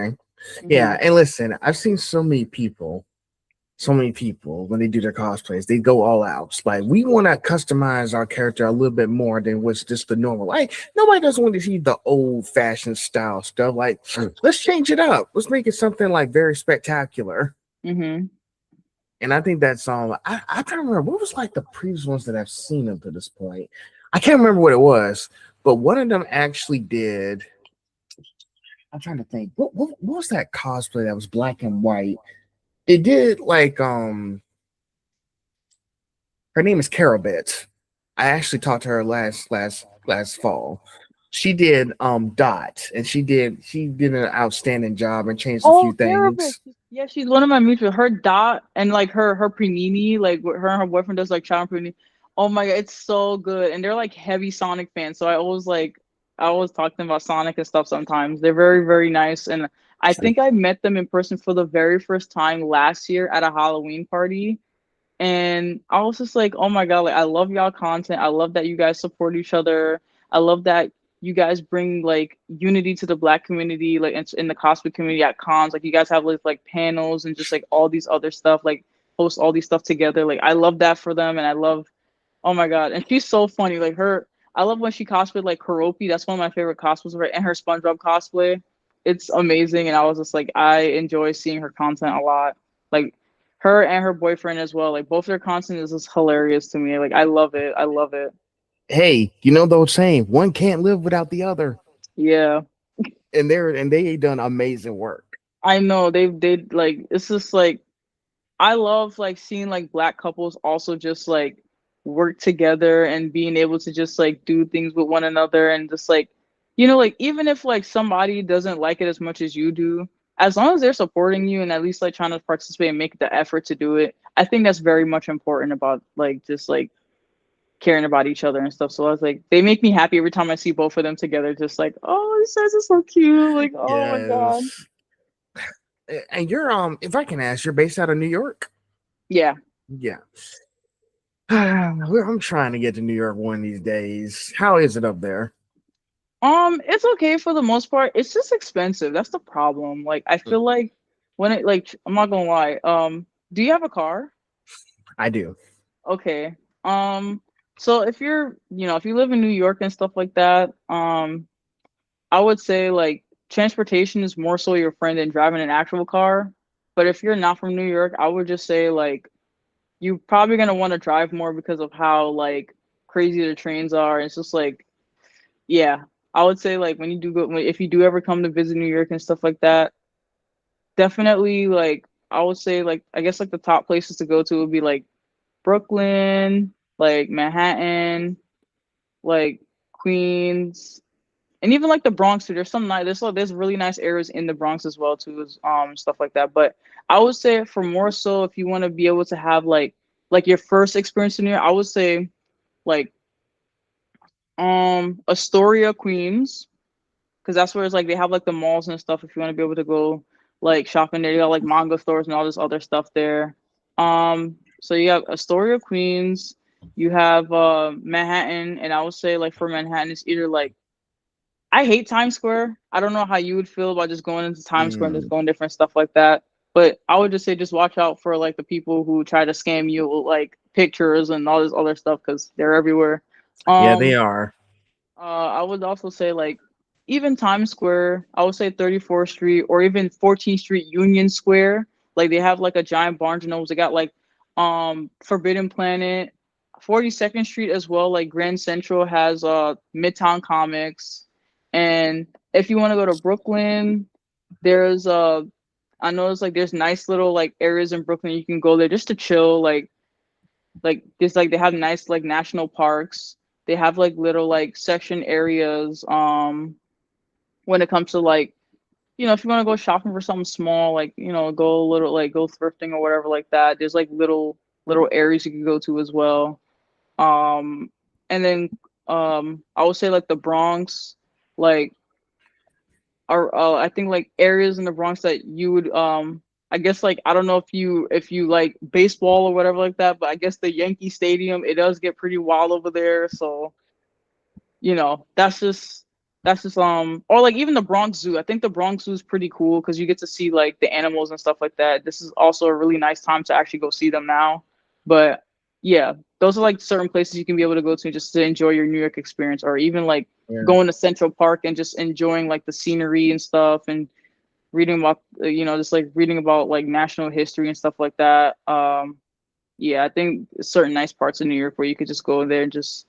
Mm-hmm. Yeah, and listen, I've seen so many people when they do their cosplays, they go all out. Like we want to customize our character a little bit more than what's just the normal. Like nobody doesn't want to see the old fashioned style stuff. Like let's change it up. Let's make it something like very spectacular. Mm-hmm. And I think that's I'm trying to remember what was like the previous ones that I've seen up to this point. I can't remember what it was, but one of them actually did. I'm trying to think. What was that cosplay that was black and white? It did like her name is Carol Bits. I actually talked to her last fall. She did Dot, and she did an outstanding job and changed a few Oh, Carabas. things. Yeah, she's one of my mutual. Her Dot and like her Prenini, like what her and her boyfriend does like Child Prenini. Oh my god, it's so good. And they're like heavy Sonic fans. So I always talk to them about Sonic and stuff sometimes. They're very, very nice. And I think I met them in person for the very first time last year at a Halloween party. And I was just like, oh my God, like I love y'all content. I love that you guys support each other. I love that you guys bring like unity to the black community, like in the cosplay community at cons. Like you guys have like panels and just like all these other stuff, like host all these stuff together. Like I love that for them and I love oh my God. And she's so funny. Like her I love when she cosplayed like Karopi. That's one of my favorite cosplays, right? And her SpongeBob cosplay. It's amazing. And I was just like, I enjoy seeing her content a lot. Like her and her boyfriend as well. Like both their content is just hilarious to me. Like I love it. I love it. Hey, you know the old saying, one can't live without the other, Yeah. and they done amazing work. I know they like it's just like I love like seeing like black couples also just like work together and being able to just like do things with one another and just like like even if like somebody doesn't like it as much as you do, as long as they're supporting you and at least like trying to participate and make the effort to do it, I think that's very much important about like just like caring about each other and stuff. So I was like, they make me happy every time I see both of them together, just like, oh, this guys are so cute. Like, oh my God. Yes. And you're if I can ask, you're based out of New York? Yeah. Yeah. I'm trying to get to New York one of these days. How is it up there? It's okay for the most part. It's just expensive. That's the problem. Like I feel like when it like I'm not gonna lie. Do you have a car? I do. Okay. So if you're, if you live in New York and stuff like that, I would say like transportation is more so your friend than driving an actual car. But if you're not from New York, I would just say like you're probably gonna want to drive more because of how like crazy the trains are. It's just like yeah, I would say like when you do go if you do ever come to visit New York and stuff like that, definitely like I would say like I guess like the top places to go to would be like Brooklyn, like Manhattan, like Queens, and even like the Bronx too. There's some nice there's really nice areas in the Bronx as well too, stuff like that. But I would say for more so if you want to be able to have like your first experience in New York, I would say like Astoria, Queens, because that's where it's like they have like the malls and stuff. If you want to be able to go like shopping there, you got like manga stores and all this other stuff there. So you have Astoria, Queens. You have Manhattan, and I would say like for Manhattan, it's either like I hate Times Square. I don't know how you would feel about just going into Times Square and just Mm. going different stuff like that. But I would just say just watch out for like the people who try to scam you with like pictures and all this other stuff because they're everywhere. Yeah, they Um, are. I would also say like even Times Square, I would say 34th Street or even 14th Street Union Square. Like they have like a giant Barnes and Nobles. They got like Forbidden Planet, 42nd Street as well. Like Grand Central has Midtown Comics. And if you want to go to Brooklyn, there's I know it's like there's nice little like areas in Brooklyn you can go there just to chill. Like just like they have nice like national parks. They have like little like section areas. When it comes to like, if you want to go shopping for something small, like, go a little like go thrifting or whatever like that, there's like little areas you can go to as well. um and then I would say like the Bronx, like are I think like areas in the Bronx that you would I guess like I don't know if you like baseball or whatever like that, but I guess the Yankee Stadium, it does get pretty wild over there. So that's just or like even the Bronx Zoo. I think the Bronx Zoo is pretty cool because you get to see like the animals and stuff like that. This is also a really nice time to actually go see them now. But yeah, those are like certain places you can be able to go to just to enjoy your New York experience, or even like Yeah. going to Central Park and just enjoying like the scenery and stuff, and reading about just like reading about like national history and stuff like that. Yeah, I think certain nice parts of New York where you could just go there and just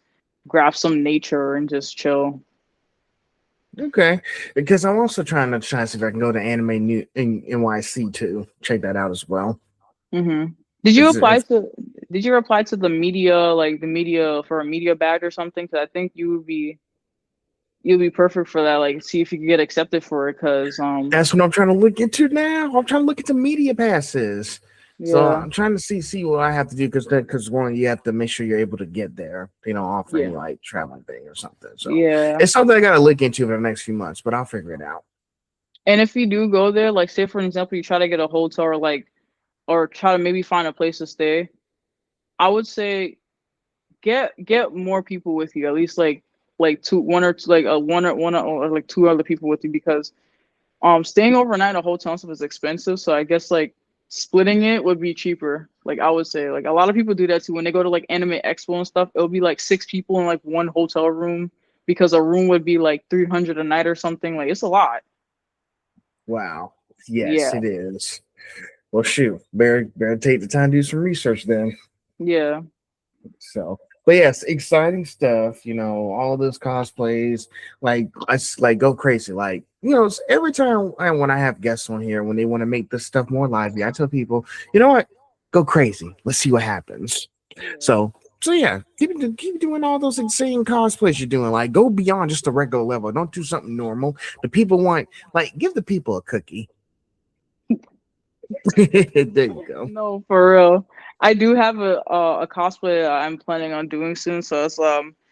grab some nature and just chill. Okay, because I'm also trying to see if I can go to Anime New in NYC too. Check that out as well. hmm Did you It's, apply it's, to did you apply to the media, like the media for a media badge or something? Because I think you'd be perfect for that. Like, see if you could get accepted for it. Because that's what I'm trying to look into now. I'm trying to look into media passes. So yeah, I'm trying to see what I have to do because one, you have to make sure you're able to get there. They don't offer any yeah, like traveling thing or something. So yeah. it's something I got to look into for the next few months, but I'll figure it out. And if you do go there, like say for example, you try to get a hotel or like or try to maybe find a place to stay, I would say get more people with you. At least like two, one or two, like a one or like two other people with you, because staying overnight in a hotel and stuff is expensive. So I guess like splitting it would be cheaper. Like I would say, like a lot of people do that too when they go to like Anime Expo and stuff. It'll be like six people in like one hotel room because a room would be like 300 a night or something. Like it's a lot. Wow. Yes, Yeah, it is. Well, shoot, better take the time to do some research then. yeah, So, but yes, exciting stuff. All those cosplays, like like go crazy. Like every time when I have guests on here, when they want to make this stuff more lively, I tell people, you know what, go crazy. Let's see what happens. yeah. So yeah, keep doing all those insane cosplays you're doing. Like go beyond just the regular level. Don't do something normal. The people want like give the people a cookie. There you go. No, for real. I do have a cosplay that I'm planning on doing soon. So it's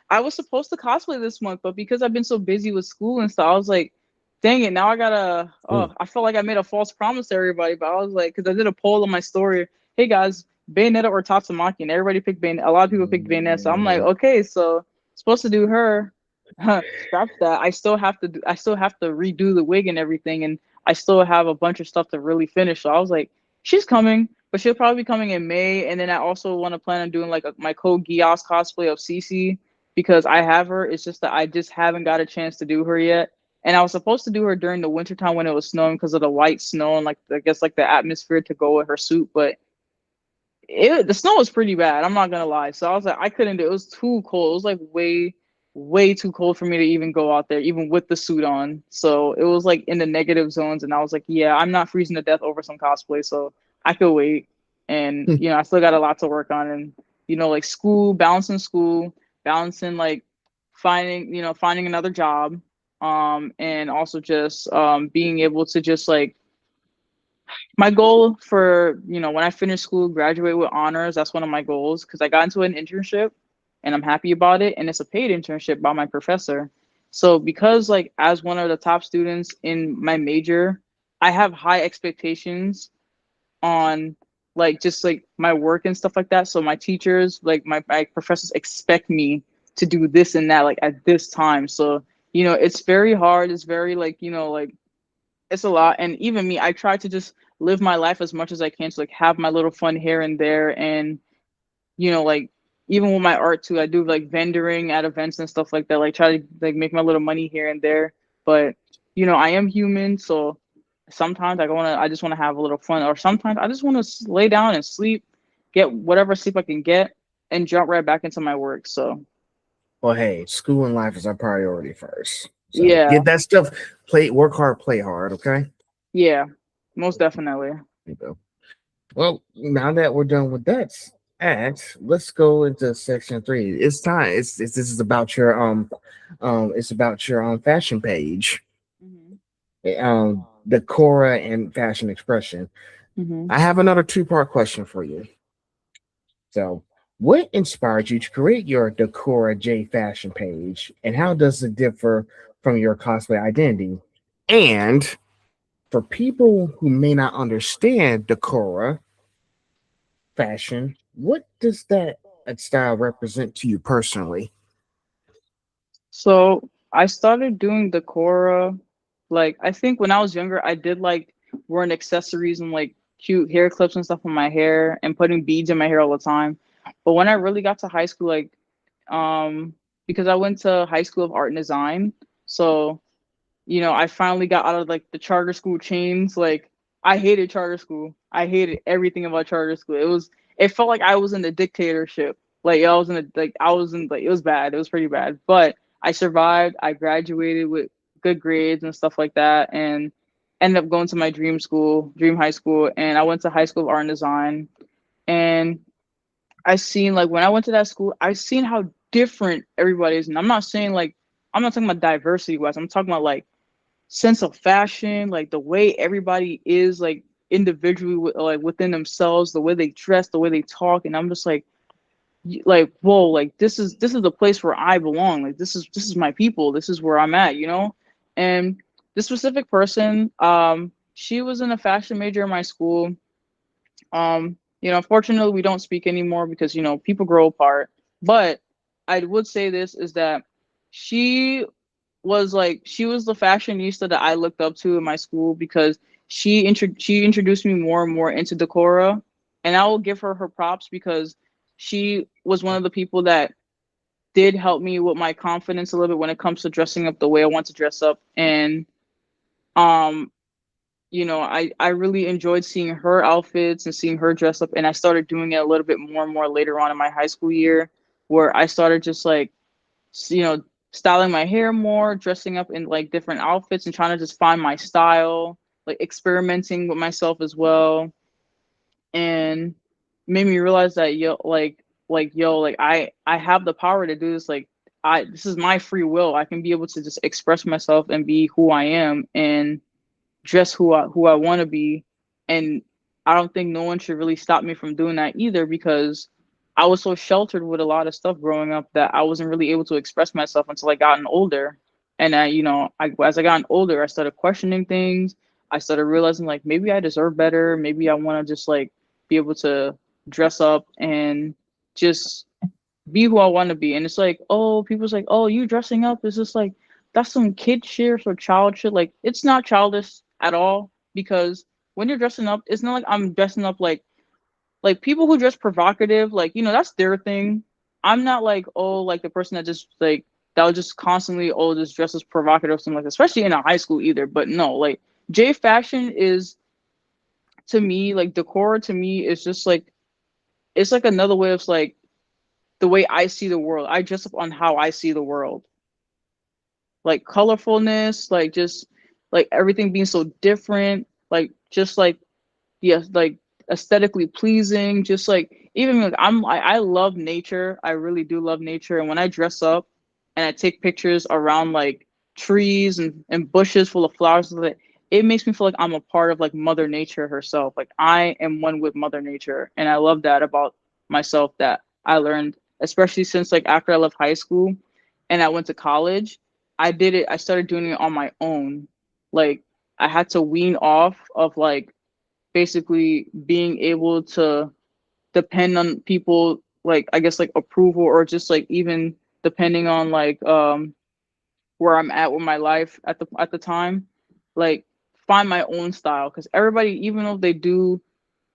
I was supposed to cosplay this month, but because I've been so busy with school and stuff, I was like, dang it, now I gotta. Mm. Oh, I felt like I made a false promise to everybody, but I was like, because I did a poll on my story. Hey guys, Bayonetta or Tatsumaki, and everybody picked Bayonetta. A lot of people picked Bayonetta, so I'm like, Mm. okay, so supposed to do her. Scratch that. I still have to redo the wig and everything, and I still have a bunch of stuff to really finish. So I was like, she's coming, but she'll probably be coming in May. And then I also want to plan on doing like my Code Geass cosplay of Cece because I have her. It's just that I just haven't got a chance to do her yet. And I was supposed to do her during the wintertime when it was snowing because of the white snow and like I guess like the atmosphere to go with her suit. But the snow was pretty bad. I'm not gonna lie. So I was like, I couldn't do it. It was too cold. It was like way too cold for me to even go out there, even with the suit on. So it was like in the negative zones, and I was like, yeah, I'm not freezing to death over some cosplay, so I could wait. And I still got a lot to work on, and like school, balancing like finding another job, and also just being able to just like my goal for when I finish school, graduate with honors. That's one of my goals because I got into an internship and I'm happy about it, and it's a paid internship by my professor. So because like as one of the top students in my major, I have high expectations on like just like my work and stuff like that. So my teachers, like my professors expect me to do this and that like at this time. So it's very hard. It's very like it's a lot. And even me, I try to just live my life as much as I can to like have my little fun here and there. And like even with my art too, I do like vendoring at events and stuff like that, like try to like make my little money here and there. But I am human, so sometimes I just wanna have a little fun, or sometimes I just wanna lay down and sleep, get whatever sleep I can get, and jump right back into my work. So Well, hey, school and life is our priority first. So yeah, get that stuff. Play, work hard, play hard. Okay. yeah, most definitely. There you go. Well, now that we're done with that act, let's go into section three. It's time. This is about your it's about your fashion page, Hmm. Decora and fashion expression. Hmm. I have another two-part question for you. So, what inspired you to create your Decora J fashion page, and how does it differ from your cosplay identity? And for people who may not understand Decora fashion, what does that style represent to you personally? So I started doing Decora, like I think when I was younger, I did like wearing accessories and like cute hair clips and stuff on my hair and putting beads in my hair all the time. But when I really got to high school, like um because I went to high school of art and design, so I finally got out of like the charter school chains. Like I hated charter school. I hated everything about charter school. It felt like I was in a dictatorship. Like I was in like it was bad. It was pretty bad. But I survived. I graduated with good grades and stuff like that, and ended up going to my dream school, dream high school, and I went to high school of art and design. And I seen like when I went to that school, I seen how different everybody is. And I'm not talking about diversity wise. I'm talking about like sense of fashion, like the way everybody is like individually like within themselves, the way they dress, the way they talk, and I'm just like whoa, like this is the place where I belong. Like this is my people. This is where I'm at. And this specific person, she was in a fashion major in my school. Unfortunately, we don't speak anymore because people grow apart. But I would say this is that she she was the fashionista that I looked up to in my school because she introduced me more and more into Decora, and I will give her her props because she was one of the people that did help me with my confidence a little bit when it comes to dressing up the way I want to dress up. And um I really enjoyed seeing her outfits and seeing her dress up, and I started doing it a little bit more and more later on in my high school year, where I started just like you know styling my hair more, dressing up in like different outfits and trying to just find my style, like experimenting with myself as well. And made me realize that I have the power to do this. Like I this is my free will. I can be able to just express myself and be who I am and dress who I want to be. And I don't think no one should really stop me from doing that either, because I was so sheltered with a lot of stuff growing up that I wasn't really able to express myself until I gotten older. And as I gotten older, I started questioning things. I started realizing like maybe I deserve better. Maybe I want to just like be able to dress up and just be who I want to be. And it's like, oh, people's like, oh, you dressing up is just like that's some kid shit or child shit. Like it's not childish at all, because when you're dressing up, it's not like I'm dressing up like people who dress provocative, like that's their thing. I'm not like, oh, like the person that just like that was just constantly, oh, just dresses provocative or something like that, especially in a high school either. But no, like J fashion is, to me, like decor to me is just like it's like another way of like the way I see the world. I dress up on how I see the world, like colorfulness, like just like everything being so different, like just like yes, like aesthetically pleasing, just like even like I love nature. I really do love nature, and when I dress up and I take pictures around like trees and bushes full of flowers, it makes me feel like I'm a part of like Mother Nature herself. Like I am one with Mother Nature, and I love that about myself that I learned, especially since like after I left high school and I went to college. I started doing it on my own. Like I had to wean off of like basically being able to depend on people, like I guess like approval, or just like even depending on like where I'm at with my life at the time, like find my own style, because everybody, even though they do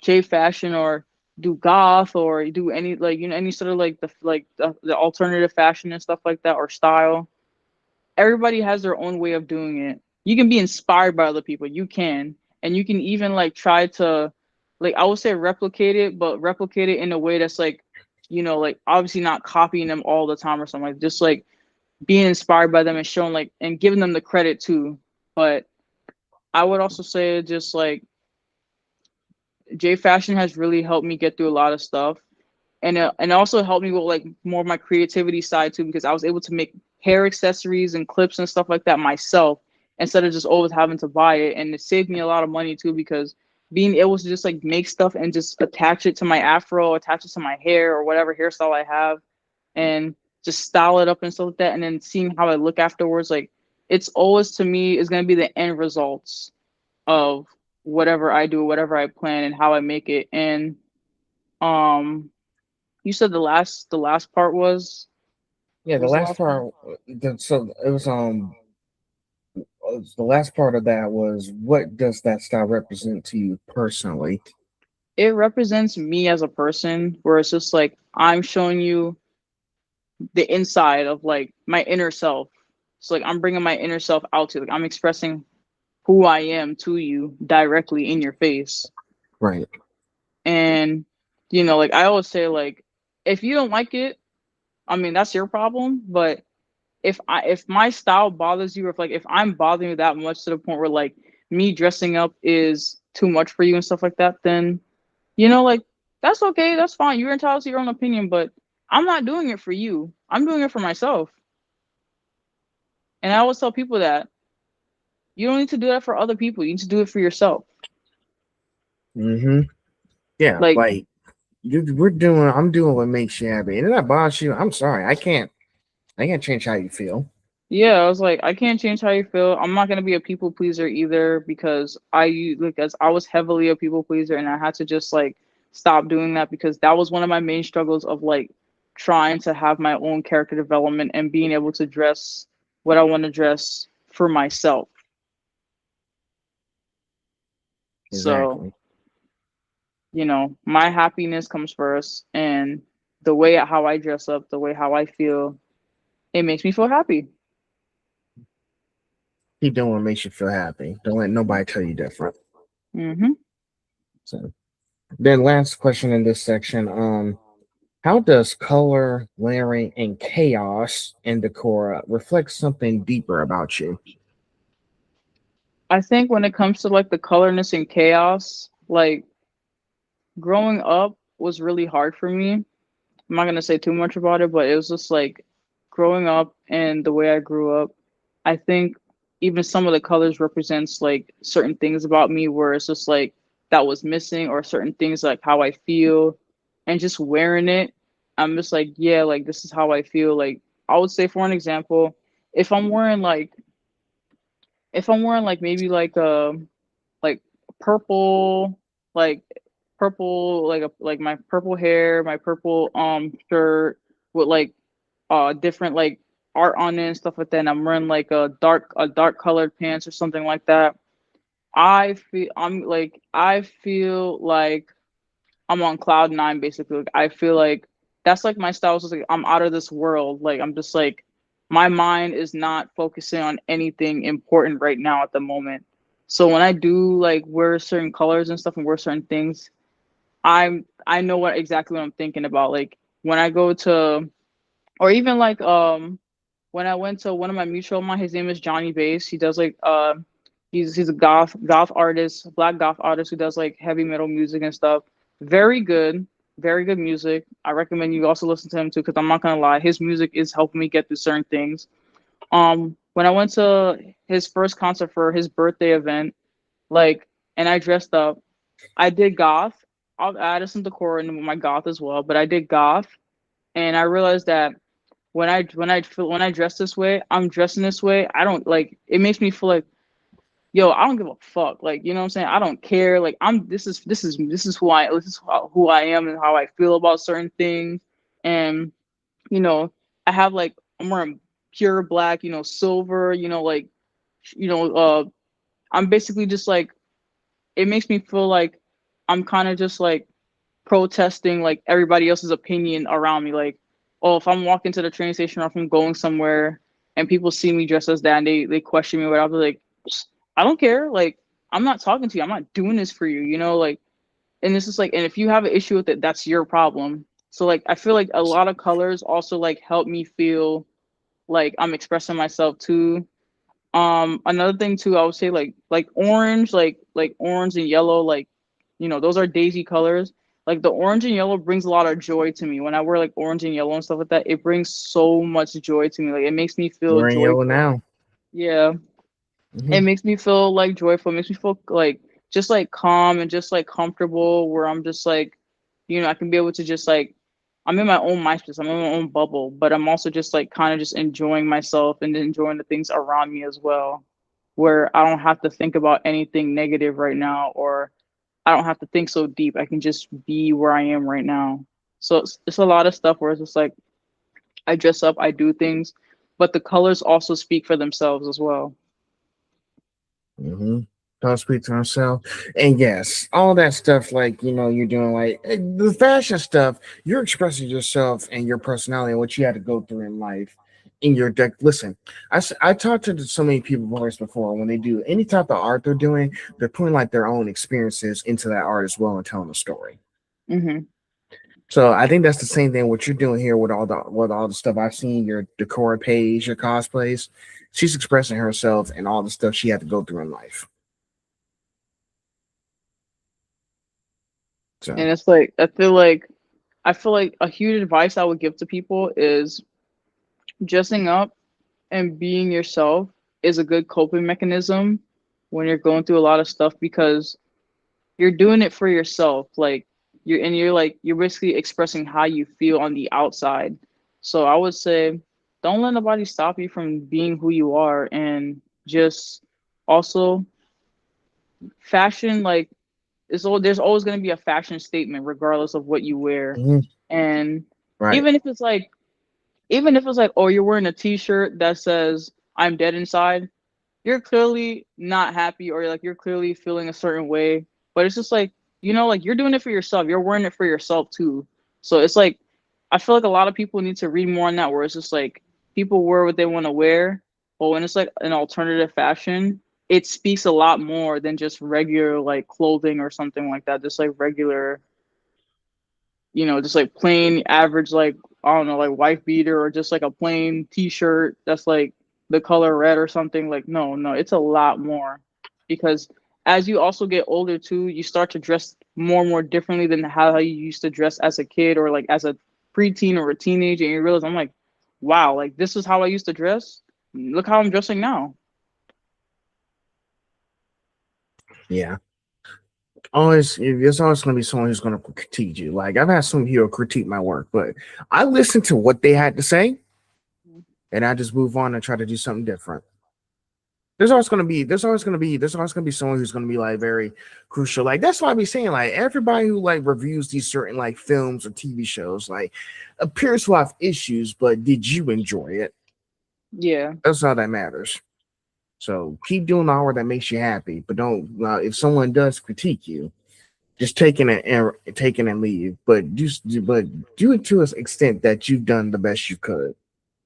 J fashion or do goth or do any like any sort of like the alternative fashion and stuff like that or style, everybody has their own way of doing it. You can be inspired by other people, you can, and you can even like try to, like, I would say replicate it, but replicate it in a way that's like, like obviously not copying them all the time or something, like just like being inspired by them and showing like and giving them the credit too. But I would also say just like J Fashion has really helped me get through a lot of stuff, and also helped me with like more of my creativity side too, because I was able to make hair accessories and clips and stuff like that myself instead of just always having to buy it, and it saved me a lot of money too, because being able to just like make stuff and just attach it to my afro, attach it to my hair or whatever hairstyle I have, and just style it up and stuff like that, and then seeing how I look afterwards, like it's always to me is going to be the end results of whatever I do, whatever I plan, and how I make it. And um, you said the last part was Yeah, what the was the last last part? part. So it was the last part of that was, what does that style represent to you personally? It represents me as a person, where it's just like I'm showing you the inside of like my inner self. So like I'm bringing my inner self out to you. Like I'm expressing who I am to you directly in your face. Right. And like I always say, like if you don't like it, I mean that's your problem. But if my style bothers you, or if I'm bothering you that much to the point where like me dressing up is too much for you and stuff like that, then like that's okay, that's fine. You're entitled to your own opinion, but I'm not doing it for you. I'm doing it for myself. And I always tell people that you don't need to do that for other people. You need to do it for yourself. Mm-hmm. Yeah, Like, like I'm doing what makes you happy. And if that bothers you, I'm sorry. I can't change how you feel. yeah, I was like, I can't change how you feel. I'm not gonna be a people pleaser either, because as I was heavily a people pleaser, and I had to just like stop doing that, because that was one of my main struggles of like trying to have my own character development and being able to dress what I want to dress for myself. So, Exactly. my happiness comes first, and the way how I dress up, the way how I feel, it makes me feel happy. Keep doing what makes you feel happy. Don't let nobody tell you different. Mm-hmm. So then last question in this section. How does color, layering, and chaos in Decora reflect something deeper about you? I think when it comes to like the colorness and chaos, like growing up was really hard for me. I'm not gonna say too much about it, but it was just like growing up and the way I grew up. I think even some of the colors represents like certain things about me, where it's just like that was missing, or certain things like how I feel, and just wearing it, I'm just like, yeah, like this is how I feel. Like I would say, for an example, if I'm wearing like if I'm wearing like maybe like purple, like purple, like my purple hair, my purple shirt with like different like art on it and stuff like that, and I'm wearing like a dark colored pants or something like that. I feel like I'm on cloud nine basically. Like, I feel like that's like my style is just like I'm out of this world. Like I'm just like my mind is not focusing on anything important right now at the moment. So when I do like wear certain colors and stuff and wear certain things, I know what I'm thinking about. Like when I go to, or even like when I went to one of my mutual of mine, his name is Johnny Bass. He does like he's a goth artist, black goth artist who does like heavy metal music and stuff. Very good, very good music. I recommend you also listen to him too, because I'm not gonna lie, his music is helping me get through certain things. When I went to his first concert for his birthday event, like, and I dressed up, I did goth. I'll add some decor into my goth as well, but I did goth, and I realized that when I dress this way, I'm dressing this way. I don't like it makes me feel like, yo, I don't give a fuck. Like, you know what I'm saying? I don't care. Like this is who I am and how I feel about certain things. And, you know, I have like I'm wearing pure black, silver, like, you know, uh I'm basically just like it makes me feel like I'm kind of just like protesting like everybody else's opinion around me. Like, oh, if I'm walking to the train station or if I'm going somewhere and people see me dressed as that and they question me, what I'll be like, I don't care. Like, I'm not talking to you. I'm not doing this for you, you know, like, and this is like, and if you have an issue with it, that's your problem. So like I feel like a lot of colors also like help me feel like I'm expressing myself too. Another thing too, I would say like orange, like orange and yellow, like, you know, those are daisy colors. Like the orange and yellow brings a lot of joy to me. When I wear like orange and yellow and stuff like that, it brings so much joy to me. Like it makes me feel You're in yellow joyful. now. Yeah, it Hmm. makes me feel like joyful. It makes me feel like just like calm and just like comfortable. Where I'm just like, you know, I can be able to just like, I'm in my own mind space. I'm in my own bubble, but I'm also just like kind of just enjoying myself and enjoying the things around me as well. Where I don't have to think about anything negative right now, or I don't have to think so deep. I can just be where I am right now. So it's a lot of stuff where it's just like I dress up, I do things, but the colors also speak for themselves as well. Hmm. Don't speak to himself. And yes, all that stuff, like, you're doing like the fashion stuff, you're expressing yourself and your personality and what you had to go through in life in your deck. Listen, I talked to so many people voice before. When they do any type of art they're doing, they're putting like their own experiences into that art as well and telling a story. Hmm. So I think that's the same thing what you're doing here with all the stuff I've seen, your Decora page, your cosplays. She's expressing herself and all the stuff she had to go through in life. So. And it's like I feel like a huge advice I would give to people is dressing up and being yourself is a good coping mechanism when you're going through a lot of stuff, because you're doing it for yourself. Like you're basically expressing how you feel on the outside. So I would say don't let nobody stop you from being who you are, and just also fashion, like there's always going to be a fashion statement regardless of what you wear. Mhm. And Right. even if it's like even if it's like, oh, you're wearing a t-shirt that says I'm dead inside, you're clearly not happy, or like you're clearly feeling a certain way. But it's just like, you know, like you're doing it for yourself. You're wearing it for yourself too. So it's like I feel like a lot of people need to read more on that, where it's just like people wear what they want to wear, but when it's like an alternative fashion, it speaks a lot more than just regular like clothing or something like that. Just like regular, you know, just like plain average, like I don't know, like wife beater, or just like a plain t-shirt that's like the color red or something. Like no, no, it's a lot more, because as you also get older too, you start to dress more and more differently than how you used to dress as a kid, or like as a preteen or a teenager, and you realize, I'm like, wow, like this is how I used to dress. Look how I'm dressing now. Yeah. Always, there's always going to be someone who's going to critique you. Like I've had some people critique my work, but I listen to what they had to say, and I just move on and try to do something different. There's always gonna be someone who's gonna be like very crucial. Like that's why I be saying like everybody who like reviews these certain like films or TV shows like appears to have issues, but did you enjoy it? Yeah, That's all that matters. So keep doing the art that makes you happy, but don't. If someone does critique you, just take it and leave. But do it to an extent that you've done the best you could.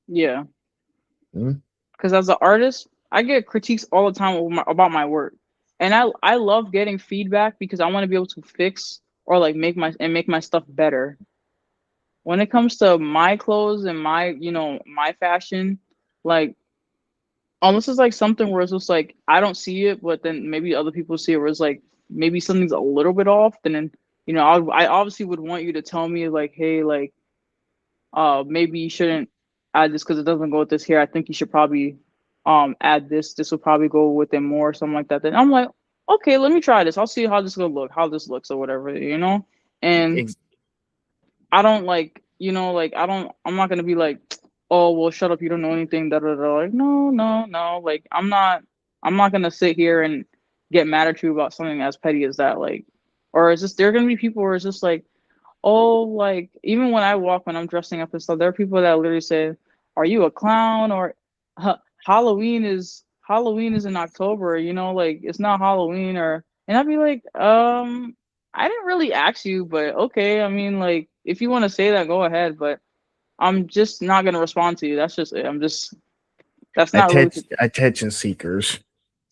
yeah. Mhm. Because as an artist, I get critiques all the time about my work, and I love getting feedback because I want to be able to fix or like make my stuff better. When it comes to my clothes and my, you know, my fashion, like almost is like something where it's just like I don't see it, but then maybe other people see it, where it's like maybe something's a little bit off. Then, you know, I obviously would want you to tell me like, hey, like maybe you shouldn't add this because it doesn't go with this here. I think you should probably add this. This will probably go with it more, or something like that. Then I'm like, okay, let me try this. I'll see how this is gonna look, how this looks, or whatever, you know. And Ex- I don't like, you know, like I'm not gonna be like, oh well, shut up, you don't know anything. Da da da. Like no, no, no. Like I'm not gonna sit here and get mad at you about something as petty as that. Like, or is this there are gonna be people where it's just like, oh, like even when I walk, when I'm dressing up and stuff, there are people that literally say, "Are you a clown?" Or Halloween is in October. You know, like it's not Halloween." Or and I'd be like, I didn't really ask you, but okay. I mean, like if you want to say that, go ahead. But I'm just not gonna respond to you. That's just it. I'm just That's not really Attention seekers.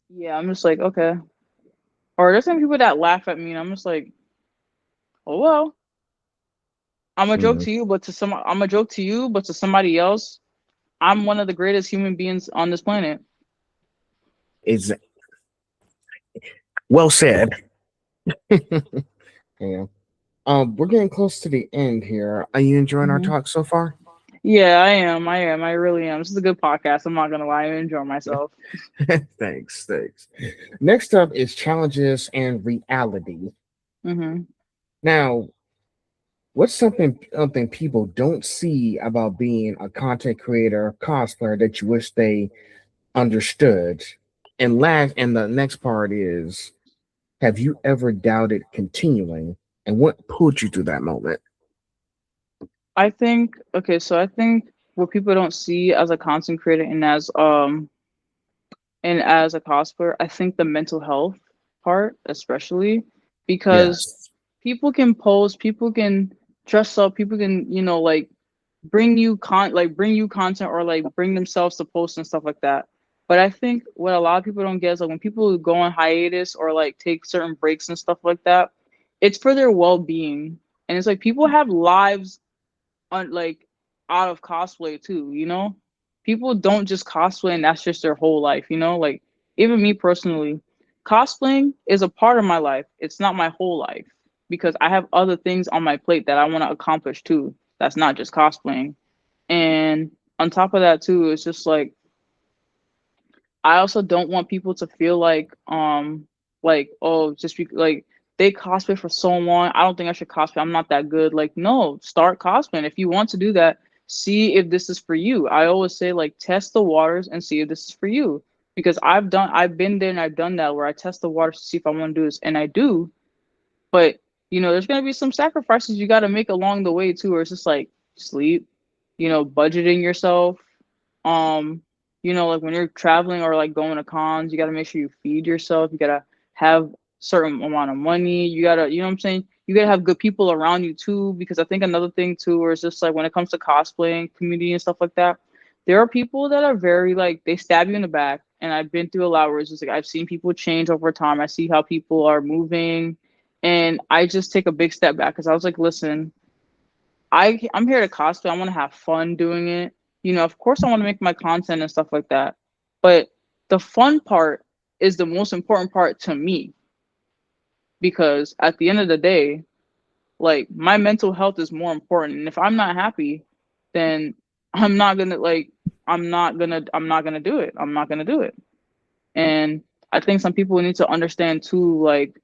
yeah, I'm just like, okay. Or there's some people that laugh at me and I'm just like, oh well, I'm a joke Mm, to you, but to some I'm a joke to you, but to somebody else, I'm one of the greatest human beings on this planet. is well said. Yeah. We're getting close to the end here. Are you enjoying our Hmm. talk so far? Yeah, I am. I am. I really am. This is a good podcast. I'm not gonna lie. I enjoy myself. Thanks, thanks. Next up is challenges and reality. Hmm. Now, what's something people don't see about being a content creator, cosplayer that you wish they understood? And the next part is, have you ever doubted continuing, and what pulled you to that moment? I think okay, so I think what people don't see as a content creator and as a cosplayer, I think the mental health part, especially because Yes. people can pose, people can dress up, people can, like bring you content or like bring themselves to post and stuff like that. But I think what a lot of people don't get is like when people go on hiatus or like take certain breaks and stuff like that, it's for their well-being. And it's like people have lives on like out of cosplay too, people don't just cosplay and that's just their whole life, like even me personally, cosplaying is a part of my life, it's not my whole life because I have other things on my plate that I want to accomplish too, that's not just cosplaying. And on top of that too, it's just I also don't want people to feel like oh like they cosplay for so long. I don't think I should cosplay. I'm not that good. Like no, start cosplaying. If you want to do that, see if this is for you. I always say like test the waters and see if this is for you because I've been there and I've done that where I test the waters to see if I want to do this and I do. But there's gonna be some sacrifices you got to make along the way too. Or it's just like sleep, budgeting yourself. Um, like when you're traveling or like going to cons, you got to make sure you feed yourself. You gotta have certain amount of money. You gotta, you know what I'm saying. You gotta have good people around you too. Because I think another thing too, where it's just like when it comes to cosplaying community and stuff like that, there are people that are very like they stab you in the back. And I've been through a lot where it's just like I've seen people change over time. I see how people are moving and I just take a big step back because I was like, listen, I'm here to cosplay. I want to have fun doing it. Of course, I want to make my content and stuff like that. But the fun part is the most important part to me because at the end of the day, like my mental health is more important. And if I'm not happy, then I'm not gonna like I'm not gonna do it. I'm not gonna do it. And I think some people need to understand too, like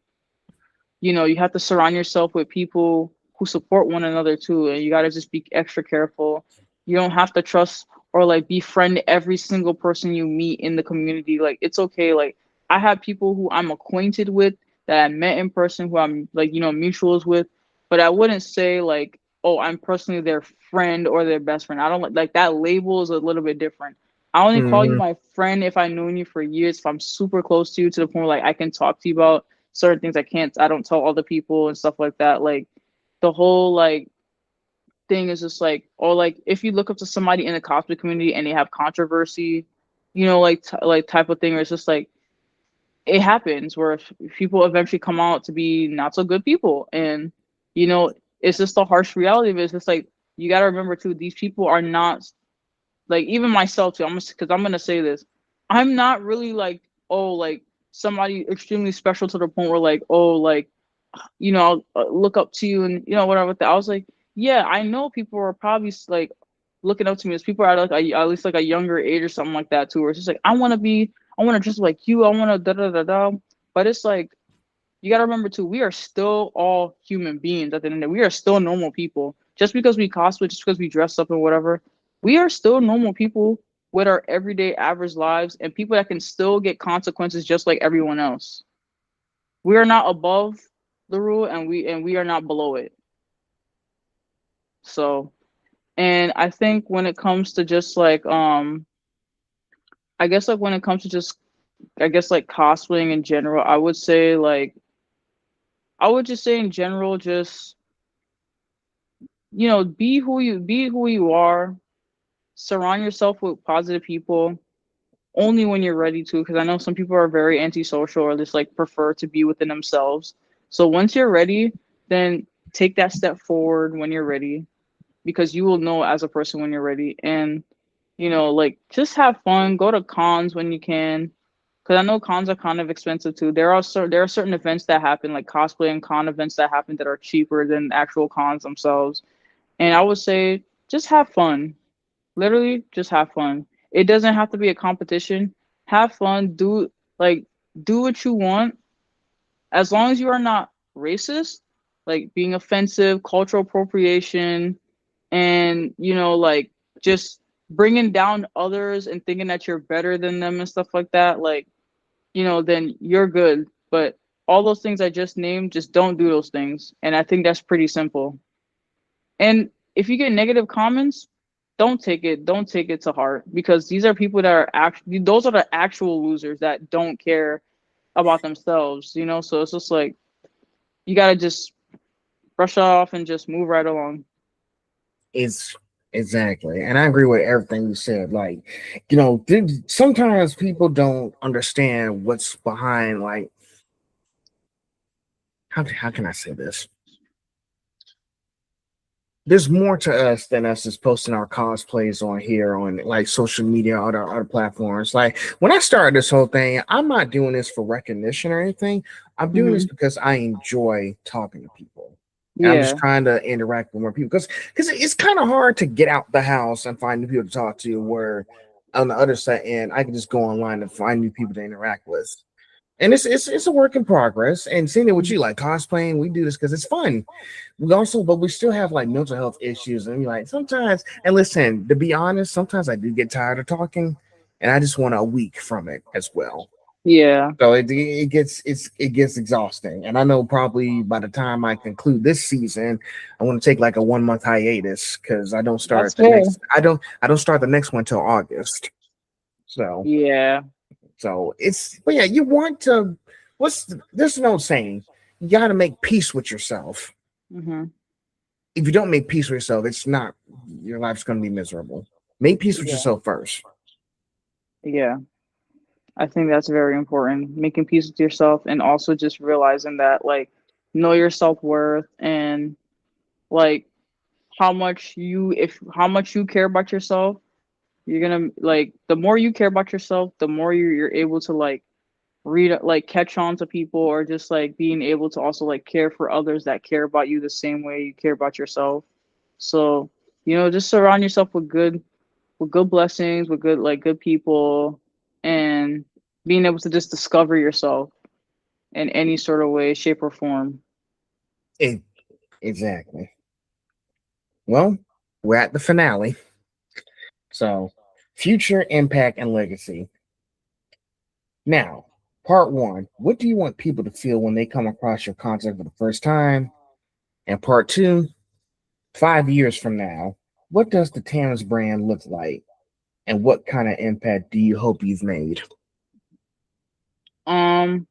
you have to surround yourself with people who support one another too, and you got to just be extra careful. You don't have to trust or like befriend every single person you meet in the community. Like it's okay. Like I have people who I'm acquainted with that I met in person who I'm like mutuals with, but I wouldn't say like, oh, I'm personally their friend or their best friend. I don't like that label is a little bit different. I only call you Hmm. my friend if I've known you for years, if I'm super close to you to the point where like I can talk to you about certain things I don't tell other people and stuff like that. Like the whole like thing is just like or like if you look up to somebody in the cosplay community and they have controversy, like type of thing, or it's just like it happens where people eventually come out to be not so good people, and you know it's just the harsh reality of it. It's just like you got to remember too, these people are not like even myself too. Because I'm gonna say this, I'm not really like oh like somebody extremely special to the point where like oh like I'll look up to you and whatever. I was like, yeah, I know people are probably like looking up to me as people are like at least like a younger age or something like that too. Where it's just like I want to dress like you, I want to da da da da. But it's like you got to remember too, we are still all human beings at the end of the day. We are still normal people. Just because we cosplay, just because we dress up and whatever, we are still normal people with our everyday average lives and people that can still get consequences just like everyone else. We are not above the rule and we are not below it. So, and I think when it comes to just like I guess like when it comes to just I guess like cosplaying in general, I would just say in general just be who you are, surround yourself with positive people, only when you're ready to, because I know some people are very antisocial or just like prefer to be within themselves. So once you're ready, then take that step forward when you're ready, because you will know as a person when you're ready. And like just have fun, go to cons when you can, because I know cons are kind of expensive too. There are certain events that happen, like cosplay and con events that happen, that are cheaper than actual cons themselves. And I would say just have fun. Literally, just have fun. It doesn't have to be a competition. Have fun. Like do what you want, as long as you are not racist, like being offensive, cultural appropriation, and like just bringing down others and thinking that you're better than them and stuff like that. Like then you're good. But all those things I just named, just don't do those things. And I think that's pretty simple. And if you get negative comments, don't take it to heart, because these are people that are actually those are the actual losers that don't care about themselves. So it's just like you gotta just brush it off and just move right along. It's exactly, and I agree with everything you said. Like, sometimes people don't understand what's behind. Like, how can I say this? There's more to us than us just posting our cosplays on here on like social media or other platforms. Like when I started this whole thing, I'm not doing this for recognition or anything. I'm doing this Hmm. because I enjoy talking to people. And I'm just Yeah, trying to interact with more people because it's kind of hard to get out the house and find new people to talk to. Where on the other side, and I can just go online and find new people to interact with. And it's a work in progress. And seeing it with you, like cosplaying, we do this because it's fun. But we still have like mental health issues, and like sometimes. And listen, to be honest, sometimes I do get tired of talking, and I just want a week from it as well. yeah, So it gets exhausting, and I know probably by the time I conclude this season, I want to take like a 1 month hiatus because that's fair. I don't start the next one till August. So Yeah. but yeah, you want to. There's no saying. You got to make peace with yourself. Hmm. If you don't make peace with yourself, it's not your life's going to be miserable. Make peace with Yeah. yourself first. Yeah. I think that's very important. Making peace with yourself, and also just realizing that, like, know your self-worth, and like how much you care about yourself. You're gonna like the more you care about yourself, the more you're able to like read, like catch on to people, or just like being able to also like care for others that care about you the same way you care about yourself. So, just surround yourself with good blessings, with good people, and being able to just discover yourself in any sort of way, shape, or form. E- exactly. Well, we're at the finale. So, future impact and legacy. Now, part one. What do you want people to feel when they come across your content for the first time? And part two. 5 years from now, what does the Tamz brand look like? And what kind of impact do you hope you've made? Um,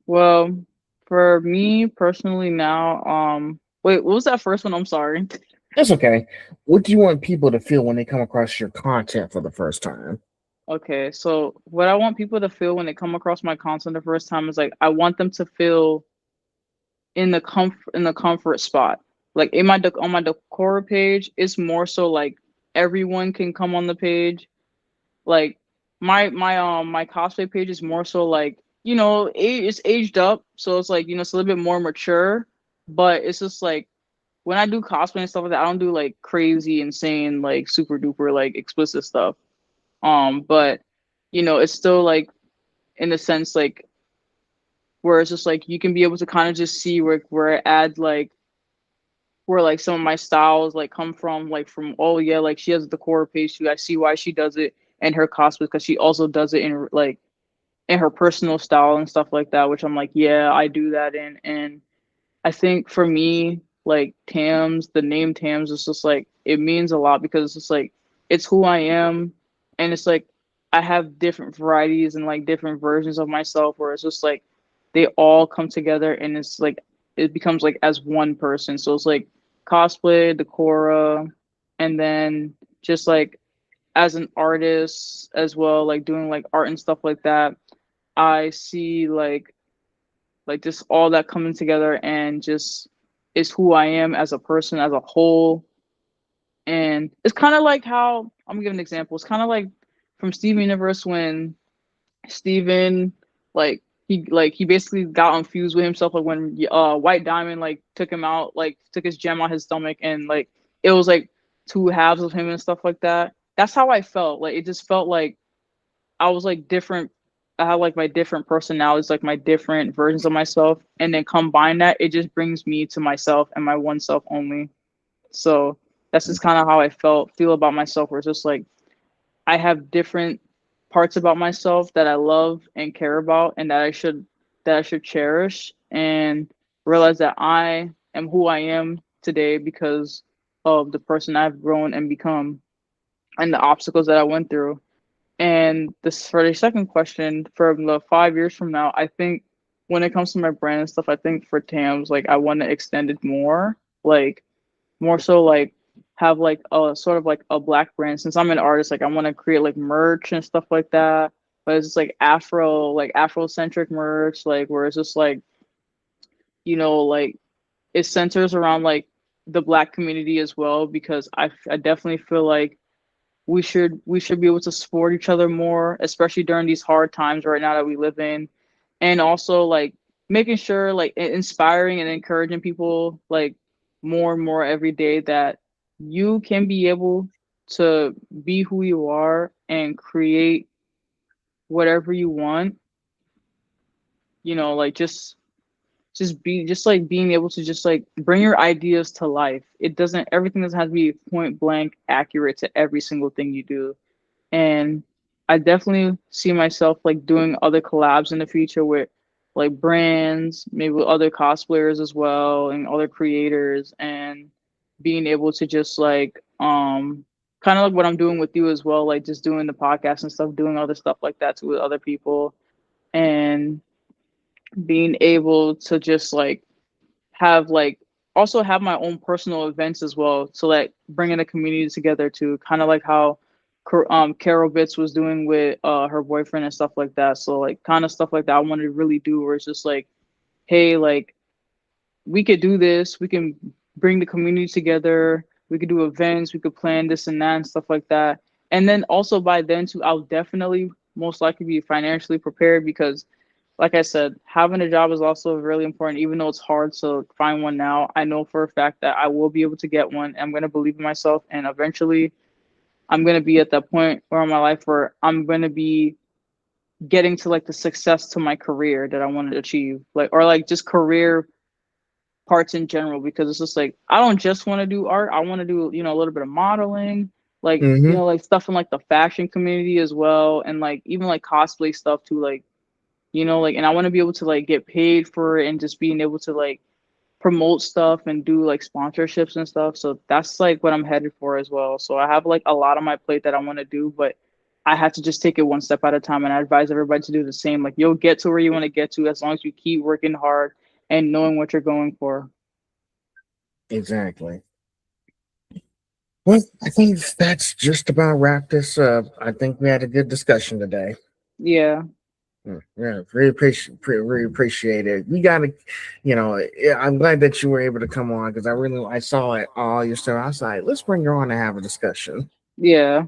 well, for me personally now, wait, what was that first one? I'm sorry. That's okay. What do you want people to feel when they come across your content for the first time? Okay, so what I want people to feel when they come across my content the first time is like I want them to feel in the comfort spot. Like on my Decora page, it's more so like everyone can come on the page. Like my cosplay page is more so like it's aged up, so it's like it's a little bit more mature, but it's just like when I do cosplay and stuff like that, I don't do like crazy, insane, like super duper like explicit stuff. But it's still like in the sense like where it's just like you can be able to kind of just see where it adds like where like some of my styles like come from, like from, oh yeah, like she has the core page too. I see why she does it in her cosplay, because she also does it in like in her personal style and stuff like that, which I'm like, yeah, I do that in. And I think for me, like Tamz, the name Tamz is just like it means a lot, because it's just like it's who I am, and it's like I have different varieties and like different versions of myself, where it's just like they all come together, and it's like it becomes like as one person. So it's like cosplay, Decora, and then just like as an artist as well, like doing like art and stuff like that, I see like just all that coming together and just is who I am as a person as a whole. And it's kind of like how I'm gonna give an example. It's kind of like from Steven Universe when Steven he basically got infused with himself like when White Diamond like took him out like took his gem out his stomach and like it was like two halves of him and stuff like that. That's how I felt. Like it just felt like I was like different. I had like my different personalities, like my different versions of myself, and then combine that, it just brings me to myself and my one self only. So that's just kind of how I feel about myself. Where it's just like I have different parts about myself that I love and care about, and that I should cherish and realize that I am who I am today because of the person I've grown and become and the obstacles that I went through. And this for the second question, for the 5 years from now, I think when it comes to my brand and stuff, I think for Tams, like I want to extend it more, like more so like have like a sort of like a black brand. Since I'm an artist, like I want to create like merch and stuff like that. But it's just like Afrocentric merch, like where it's just like, like it centers around like the black community as well, because I definitely feel like we should be able to support each other more, especially during these hard times right now that we live in, and also like making sure like inspiring and encouraging people like more and more every day that you can be able to be who you are and create whatever you want. Like just like being able to just like bring your ideas to life. Everything doesn't have to be point blank accurate to every single thing you do. And I definitely see myself like doing other collabs in the future with like brands, maybe with other cosplayers as well and other creators, and being able to just like kind of like what I'm doing with you as well, like just doing the podcast and stuff, doing other stuff like that too with other people, and being able to just like have like also have my own personal events as well, so like bringing the community together to kind of like how Carol Bits was doing with her boyfriend and stuff like that. So like kind of stuff like that I want to really do, where it's just like, hey, like we could do this, we can bring the community together, we could do events, we could plan this and that and stuff like that. And then also by then too, I'll definitely most likely be financially prepared, because like I said, having a job is also really important, even though it's hard to find one now. I know for a fact that I will be able to get one. I'm going to believe in myself. And eventually, I'm going to be at that point where in my life where I'm going to be getting to like the success to my career that I want to achieve, like, or like just career parts in general, because it's just like, I don't just want to do art. I want to do, a little bit of modeling, like, Mm-hmm. like stuff in like the fashion community as well. And like even like cosplay stuff too, like, like, and I want to be able to like get paid for it and just being able to like promote stuff and do like sponsorships and stuff. So that's like what I'm headed for as well. So I have like a lot on my plate that I want to do, but I have to just take it one step at a time. And I advise everybody to do the same. Like you'll get to where you want to get to as long as you keep working hard and knowing what you're going for. Exactly. Well, I think that's just about wrap this up. I think we had a good discussion today. Yeah. Yeah, really appreciate it. You gotta, I'm glad that you were able to come on because I saw it all your stuff. I was like, let's bring her on and have a discussion. Yeah.